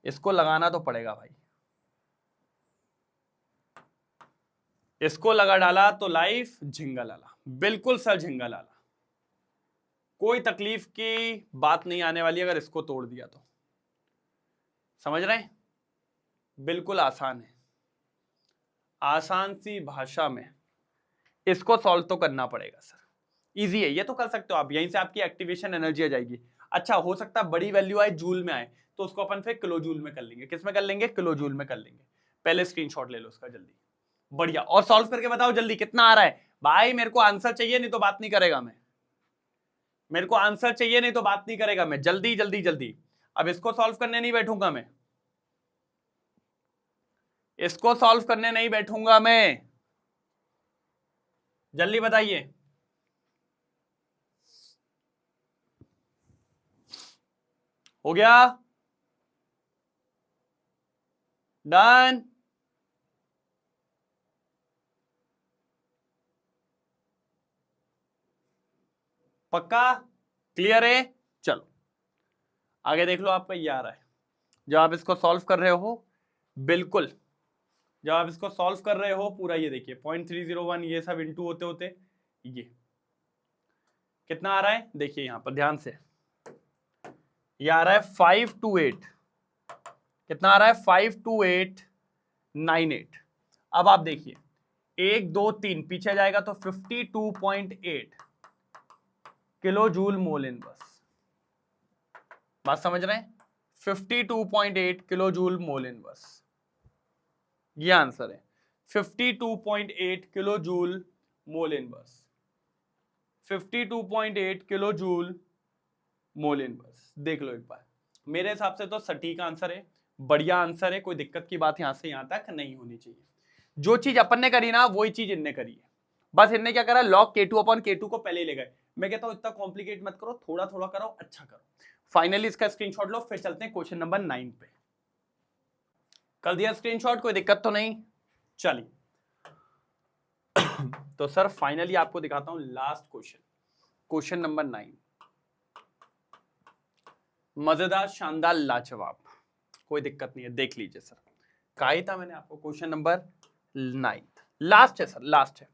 इसको लगाना तो पड़ेगा भाई, इसको लगा डाला तो लाइफ झिंगलाला, बिल्कुल सर झिंगलाला। कोई तकलीफ की बात नहीं आने वाली अगर इसको तोड़ दिया तो, समझ रहे हैं? बिल्कुल आसान है, आसान सी भाषा में इसको सॉल्व तो करना पड़ेगा सर, इजी है, ये तो कर सकते हो आप, यहीं से आपकी एक्टिवेशन एनर्जी आ जाएगी। अच्छा, हो सकता है बड़ी वैल्यू आए, जूल में आए, तो उसको अपन फिर किलो जूल में कर लेंगे। किस में कर लेंगे? किलो जूल में कर लेंगे। पहले स्क्रीनशॉट ले लो उसका जल्दी, बढ़िया, और सॉल्व करके बताओ जल्दी कितना आ रहा है। भाई मेरे को आंसर चाहिए, नहीं तो बात नहीं करेगा मैं, मेरे को आंसर चाहिए, नहीं तो बात नहीं करेगा मैं। जल्दी जल्दी जल्दी, अब इसको सॉल्व करने नहीं बैठूंगा मैं, इसको सॉल्व करने नहीं बैठूंगा मैं, जल्दी बताइए। हो गया? डन? पक्का? क्लियर है? चलो आगे देख लो, आपका ये आ रहा है जब आप इसको सॉल्व कर रहे हो, बिल्कुल जब आप इसको सॉल्व कर रहे हो पूरा, ये देखिए 0.301, ये सब इंटू होते होते ये कितना आ रहा है, देखिए यहां पर ध्यान से, ये आ रहा है 528, कितना आ रहा है? 52898। अब आप देखिए 1 2 3 पीछे जाएगा तो 52.8 किलो जूल मोल इनवर्स, बात समझ रहे हैं? 52.8 किलो जूल मोल इनवर्स, ये आंसर है, 52.8 kilo joule mole inverse, 52.8 kilo joule mole inverse. देख लो एक बार, मेरे हिसाब से तो सटीक आंसर है, बढ़िया आंसर है, कोई दिक्कत की बात यहां से यहां तक नहीं होनी चाहिए। जो चीज अपन ने करी ना वही चीज इनने करी है, बस इनने क्या करा, लॉग K2 अपॉन K2 को पहले ले गए। मैं कहता हूं इतना कॉम्प्लिकेट मत करो, थोड़ा थोड़ा करो, अच्छा करो। फाइनली इसका स्क्रीनशॉट लो, फिर चलते हैं क्वेश्चन नंबर 9 पे। कर दिया स्क्रीनशॉट, कोई दिक्कत तो नहीं? चलिए तो सर फाइनली आपको दिखाता हूं लास्ट क्वेश्चन, क्वेश्चन नंबर 9, मजेदार, शानदार, लाजवाब, कोई दिक्कत नहीं है, देख लीजिए सर। कहा ही था मैंने आपको, क्वेश्चन नंबर 9 लास्ट है सर, लास्ट है।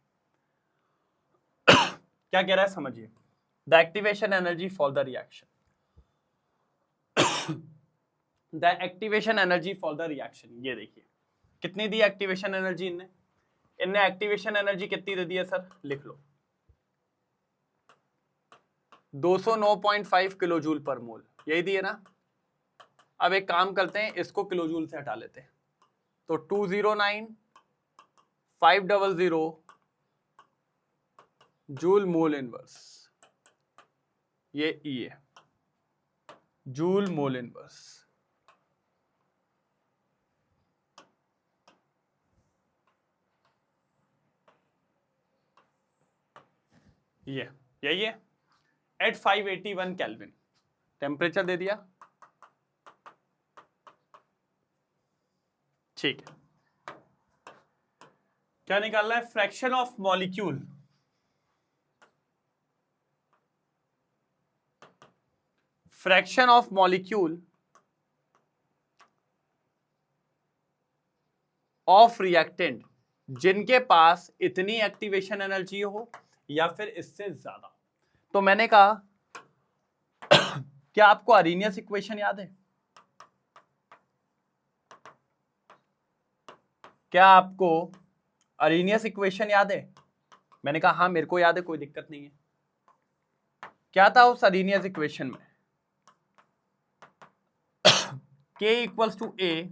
क्या कह रहा है समझिए, the activation energy for the reaction, the activation energy for the reaction. ये देखिए कितनी दी एक्टिवेशन एनर्जी इनने, इनने एक्टिवेशन एनर्जी कितनी दे दी है सर, लिख लो 209.5 किलो जूल पर मोल, यही दी है ना। अब एक काम करते हैं, इसको किलो जूल से हटा लेते हैं, तो 209,500 जूल मोल इनवर्स, ये ई है, जूल मोल इनवर्स। ये यही है, एट 581 केल्विन, टेम्परेचर दे दिया, ठीक है। क्या निकालना है? Fraction of molecule, fraction of molecule of reactant जिनके पास इतनी एक्टिवेशन एनर्जी हो या फिर इससे ज्यादा। तो मैंने कहा क्या आपको अरेनियस इक्वेशन याद है? क्या आपको अरेनियस इक्वेशन याद है? मैंने कहा हाँ मेरे को याद है, कोई दिक्कत नहीं है। क्या था उस अरेनियस इक्वेशन में? K equals to A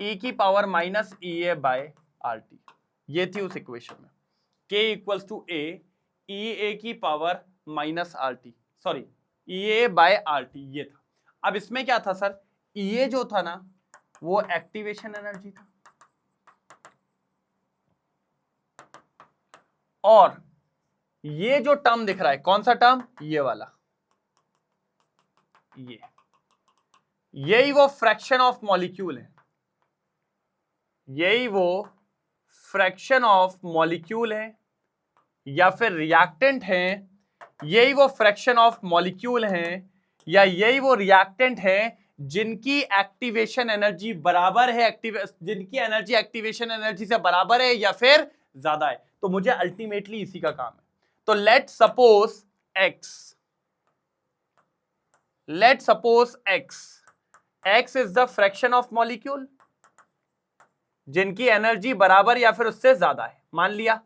E की power minus E A by R T, ये थी उस इक्वेशन में। K equals to A E A की power minus R T, sorry E A by R T, ये था। अब इसमें क्या था सर, ई ए जो था ना वो एक्टिवेशन एनर्जी था, और ये जो टर्म दिख रहा है कौन सा टर्म, ये वाला, यही वो फ्रैक्शन ऑफ मॉलिक्यूल है, यही वो फ्रैक्शन ऑफ मॉलिक्यूल है या फिर रिएक्टेंट है, यही वो फ्रैक्शन ऑफ मॉलिक्यूल है या यही वो रिएक्टेंट है जिनकी एक्टिवेशन एनर्जी बराबर है, जिनकी एनर्जी एक्टिवेशन एनर्जी से बराबर है या फिर ज्यादा है। तो मुझे अल्टीमेटली इसी का काम है। तो let suppose x is the fraction of molecule जिनकी एनर्जी बराबर या फिर उससे ज्यादा है। मान लिया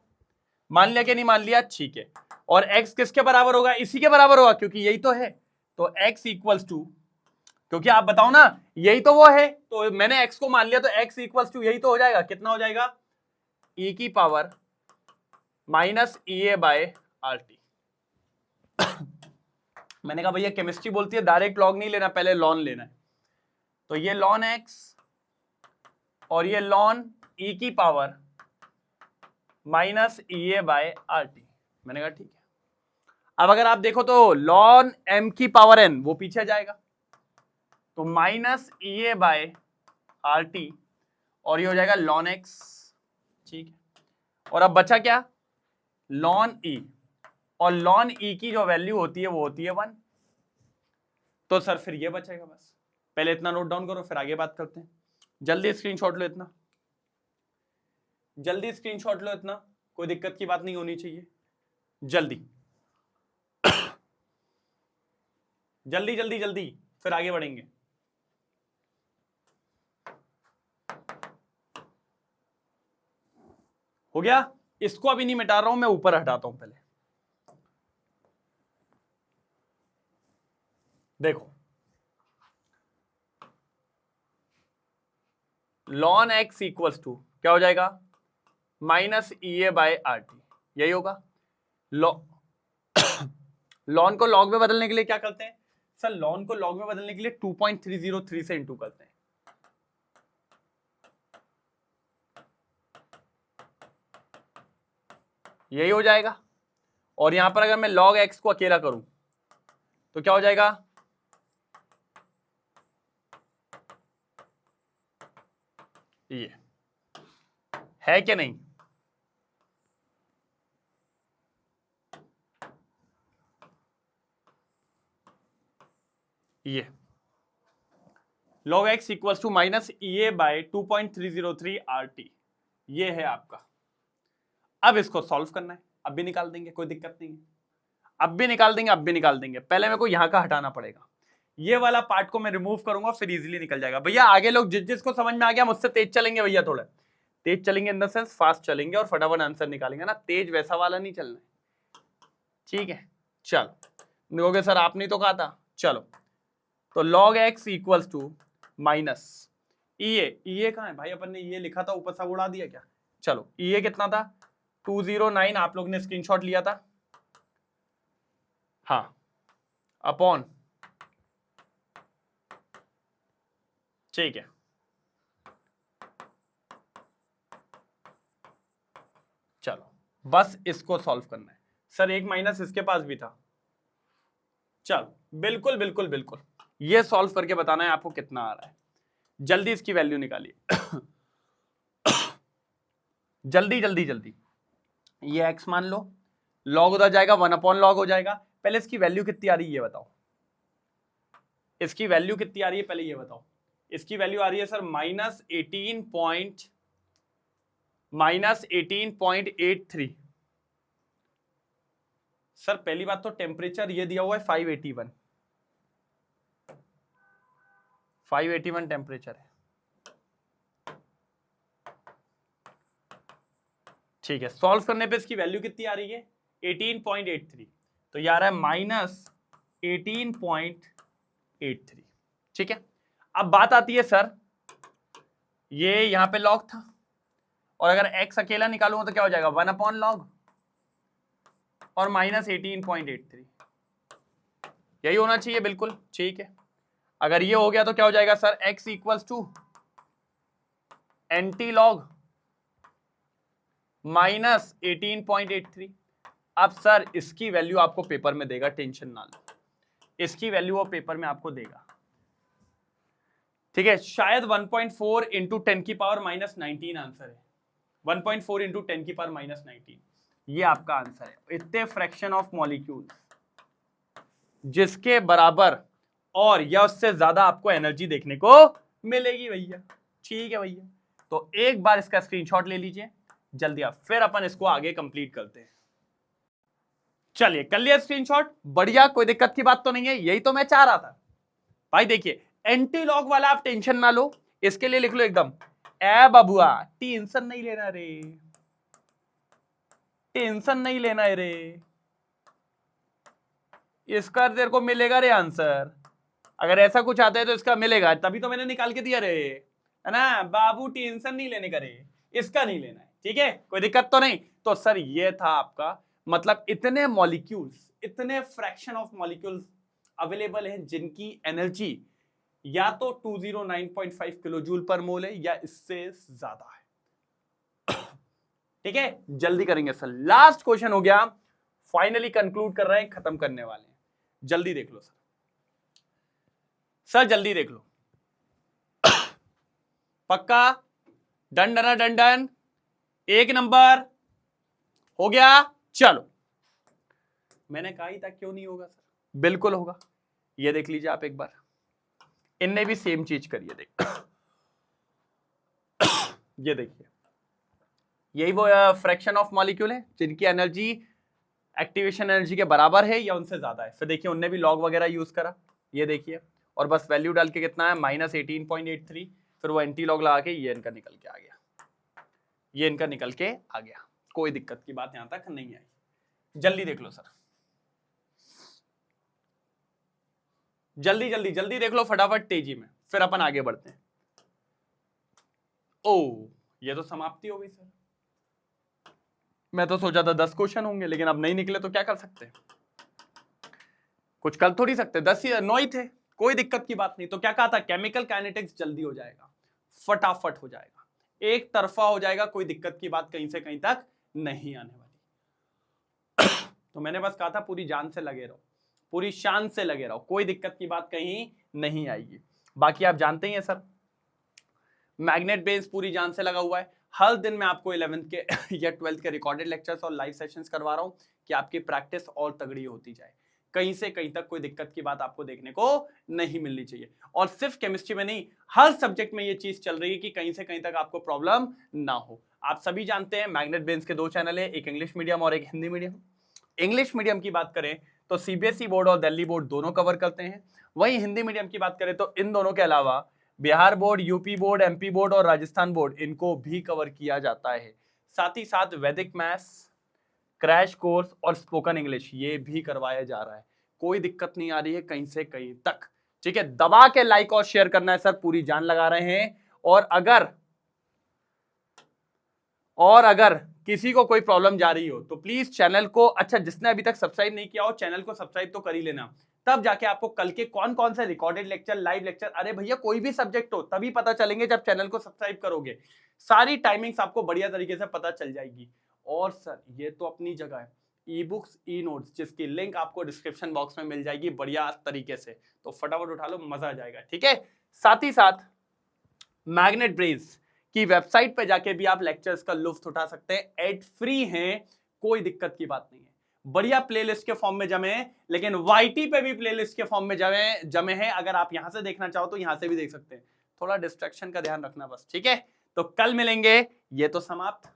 कि नहीं मान लिया, ठीक है। और x किसके बराबर होगा, इसी के बराबर होगा क्योंकि यही तो है। तो x इक्वल्स टू, क्योंकि आप बताओ ना यही तो वो है, तो मैंने x को मान लिया, तो x इक्वल्स टू यही तो हो जाएगा, कितना हो जाएगा, e की power minus E A by R T. मैंने कहा भैया केमिस्ट्री बोलती है डायरेक्ट लॉग नहीं लेना, पहले लॉन लेना है। तो ये लॉन x और ये लॉन e की power minus E A by R T. मैंने कहा ठीक है। अब अगर आप देखो तो लॉन m की पावर n वो पीछे जाएगा, तो minus E A by R T, और ये हो जाएगा लॉन x, ठीक है। और अब बचा क्या, लॉन e, और लॉन e की जो वैल्यू होती है वो होती है 1। तो सर फिर ये बचेगा बस। पहले इतना नोट डाउन करो फिर आगे बात करते हैं। जल्दी स्क्रीनशॉट लो इतना, जल्दी स्क्रीनशॉट लो इतना, कोई दिक्कत की बात नहीं होनी चाहिए, जल्दी जल्दी जल्दी जल्दी, फिर आगे बढ़ेंगे। हो गया, इसको अभी नहीं मिटा रहा हूं मैं, ऊपर हटाता हूं पहले। देखो लॉन x इक्वल्स टू क्या हो जाएगा, minus E A by R T, यही होगा। लॉन को लॉग में बदलने के लिए क्या करते हैं सर, लॉन को लॉग में बदलने के लिए 2.303 से इंटू करते हैं। यही हो जाएगा। और यहां पर अगर मैं log x को अकेला करूं तो क्या हो जाएगा, ये है कि नहीं, ये log x equals to minus E A by 2.303 R T, ये है आपका। अब इसको सॉल्व करना है, अब भी निकाल देंगे, कोई दिक्कत नहीं है, अब भी निकाल देंगे। पहले मेरे को यहां का हटाना पड़ेगा, ये वाला पार्ट को मैं रिमूव करूंगा, फिर इजीली निकल जाएगा। भैया आगे लोग जिसको समझ में आ गया मुझसे तेज चलेंगे भैया, थोड़ा तेज चलेंगे इन द सेंस फास्ट चलेंगे और फटाफट आंसर निकालेंगे ना, तेज वैसा वाला नहीं चलना है, ठीक है। चलो देखोगे सर आपने तो कहा था, चलो तो log x equals to minus E A कहां है भाई, अपन ने ये लिखा था ऊपर सब उड़ा दिया क्या। चलो ई ए कितना था 209, आप लोग ने स्क्रीनशॉट लिया था, हाँ, अपॉन, ठीक है। चलो बस इसको सॉल्व करना है सर, एक माइनस इसके पास भी था। चलो बिल्कुल बिल्कुल बिल्कुल, ये सॉल्व करके बताना है आपको कितना आ रहा है, जल्दी इसकी वैल्यू निकालिए जल्दी जल्दी जल्दी। ये x मान लो, log उधर जाएगा 1 अपॉन log हो जाएगा। पहले इसकी वैल्यू कितनी आ रही है ये बताओ, इसकी वैल्यू कितनी आ रही है पहले ये बताओ। इसकी वैल्यू आ रही है सर -18.83। सर पहली बात तो टेम्परेचर ये दिया हुआ है 581 टेम्परेचर है, ठीक है। सॉल्व करने पे इसकी वैल्यू कितनी आ रही है 18.83, तो ये आ रहा है -18.83, ठीक है। अब बात आती है सर, ये यहां पे log था और अगर x अकेला निकालूंगा तो क्या हो जाएगा 1 अपॉन log, और -18.83, यही होना चाहिए, बिल्कुल ठीक है। अगर ये हो गया तो क्या हो जाएगा sir, x equals to anti log -18.83। अब सर इसकी वैल्यू आपको पेपर में देगा, टेंशन ना लो, इसकी वैल्यू वो पेपर में आपको देगा, ठीक है। शायद 1.4 इंटू 10 की पावर -19 आंसर है, 1.4 इंटू 10 की पावर -19, ये आपका आंसर है। इतने फ्रैक्शन ऑफ मॉलिक्यूल्स जिसके बराबर और या उससे ज्यादा आपको एनर्जी देखने को मिलेगी भैया, ठीक है भैया। तो एक बार इसका स्क्रीनशॉट ले लीजिए जल्दी, आप फिर अपन इसको आगे कंप्लीट करते हैं। चलिए कर लिया स्क्रीनशॉट, बढ़िया, कोई दिक्कत की बात तो नहीं है, यही तो मैं चाह रहा था भाई। देखिए एंटी लॉग वाला आप टेंशन ना लो, इसके लिए लिख लो एकदम, ए बबुआ टेंशन नहीं लेना रे, टेंशन नहीं लेना है रे, इसका तेरे को मिलेगा रे आंसर। अगर ऐसा कुछ आता है तो इसका मिलेगा, तभी तो मैंने निकाल के दिया रे, है ना बाबू, टेंशन नहीं लेने का रे, इसका नहीं लेना है, ठीक है, कोई दिक्कत तो नहीं। तो सर ये था आपका, मतलब इतने मॉलिक्यूल्स, इतने फ्रैक्शन ऑफ मॉलिक्यूल्स अवेलेबल हैं जिनकी एनर्जी या तो 209.5 किलो जूल पर मोल है या इससे ज्यादा है, ठीक है। जल्दी करेंगे सर, लास्ट क्वेश्चन हो गया, फाइनली कंक्लूड कर रहे हैं, खत्म करने वाले हैं। जल्दी देख लो सर, सर जल्दी देख लो, पक्का, डन डन डन डन, एक नंबर हो गया। चलो, मैंने कहा ही था क्यों नहीं होगा सर, बिल्कुल होगा। ये देख लीजिए आप एक बार, इनने भी सेम चीज करी है, देख ये देखिए, यही वो फ्रैक्शन ऑफ मॉलिक्यूल है जिनकी एनर्जी एक्टिवेशन एनर्जी के बराबर है या उनसे ज्यादा है। फिर देखिए उनने भी लॉग वगैरह यूज करा, ये देखिए, और बस वैल्यू डाल के कितना है -18.83, फिर वो एंटी लॉग लगा के ये इनका निकल के आ गया, ये इनका निकल के आ गया, कोई दिक्कत की बात यहां तक नहीं आई। जल्दी देख लो सर, जल्दी जल्दी जल्दी देख लो फटाफट, तेजी में, फिर अपन आगे बढ़ते हैं। ओ ये तो समाप्ति हो गई सर, मैं तो सोचा था 10 क्वेश्चन होंगे, लेकिन अब नहीं निकले तो क्या कर सकते, कुछ कर थोड़ी सकते, 10 ही 9 ही थे, कोई दिक्कत की बात नहीं। तो क्या कहा था, केमिकल काइनेटिक्स जल्दी हो जाएगा, फटाफट हो जाएगा, एक तरफा हो जाएगा, कोई दिक्कत की बात कहीं से कहीं तक नहीं आने वाली। तो मैंने बस कहा था पूरी जान से लगे रहो, पूरी शान से लगे रहो, कोई दिक्कत की बात कहीं नहीं आएगी। बाकी आप जानते ही हैं सर, मैग्नेट बेस पूरी जान से लगा हुआ है, हर दिन मैं आपको 11th के या 12th के रिकॉर्डेड लेक्चर्स और लाइव सेशंस करवा रहा हूं कि आपकी प्रैक्टिस और तगड़ी होती जाए, कहीं से कहीं तक कोई दिक्कत की बात आपको देखने को नहीं मिलनी चाहिए। और सिर्फ केमिस्ट्री में नहीं, हर सब्जेक्ट में ये चीज चल रही है कि कहीं से कहीं तक आपको प्रॉब्लम ना हो। आप सभी जानते हैं मैग्नेट बेंस के 2 चैनल है, एक इंग्लिश मीडियम और एक हिंदी मीडियम। इंग्लिश मीडियम की बात करें तो सीबीएसई बोर्ड और दिल्ली बोर्ड दोनों कवर करते हैं, वहीं हिंदी मीडियम की बात करें तो इन दोनों के अलावा Bihar board, UP board, MP board और राजस्थान बोर्ड, इनको भी कवर किया जाता है। साथ ही साथ वैदिक मैथ्स, क्रैश कोर्स और स्पोकन इंग्लिश ये भी करवाया जा रहा है, कोई दिक्कत नहीं आ रही है कहीं से कहीं तक, ठीक है। दबा के लाइक और शेयर करना है सर, पूरी जान लगा रहे हैं। और अगर किसी को कोई प्रॉब्लम जा रही हो तो प्लीज चैनल को, अच्छा जिसने अभी तक सब्सक्राइब नहीं किया हो चैनल को सब्सक्राइब तो कर ही लेना, तब जाके आपको कल के कौन कौन से रिकॉर्डेड लेक्चर, लाइव लेक्चर, अरे भैया कोई भी सब्जेक्ट हो तभी पता चलेंगे जब चैनल को सब्सक्राइब करोगे, सारी टाइमिंग्स आपको बढ़िया तरीके से पता चल जाएगी। और सर ये तो अपनी जगह है, ई बुक्स, ई नोट्स, जिसकी लिंक आपको डिस्क्रिप्शन बॉक्स में मिल जाएगी बढ़िया तरीके से, तो फटाफट उठा लो, मजा आ जाएगा, ठीक है। साथ ही साथ मैग्नेट ब्रेन्स की वेबसाइट पे जाके भी आप लेक्चर्स का लुत्फ उठा सकते हैं, एड फ्री हैं, कोई दिक्कत की बात नहीं है, बढ़िया प्लेलिस्ट के फॉर्म में जमे हैं, लेकिन वाईटी पे भी प्लेलिस्ट के फॉर्म में जमे हैं। अगर आप यहां से देखना चाहो तो यहां से भी देख सकते हैं, थोड़ा डिस्ट्रैक्शन का ध्यान रखना बस, ठीक है। तो कल मिलेंगे, ये तो समाप्त,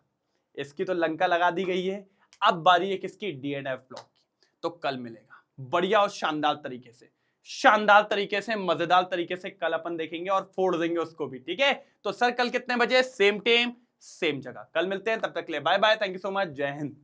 इसकी तो लंका लगा दी गई है, अब बारी है किसकी, डीएनएफ ब्लॉक की। तो कल मिलेगा बढ़िया और शानदार तरीके से, शानदार तरीके से, मजेदार तरीके से कल अपन देखेंगे और फोड़ देंगे उसको भी, ठीक है। तो सर कल कितने बजे, सेम टाइम सेम जगह, कल मिलते हैं, तब तक के लिए bye bye, thank you so much, जय हिंद।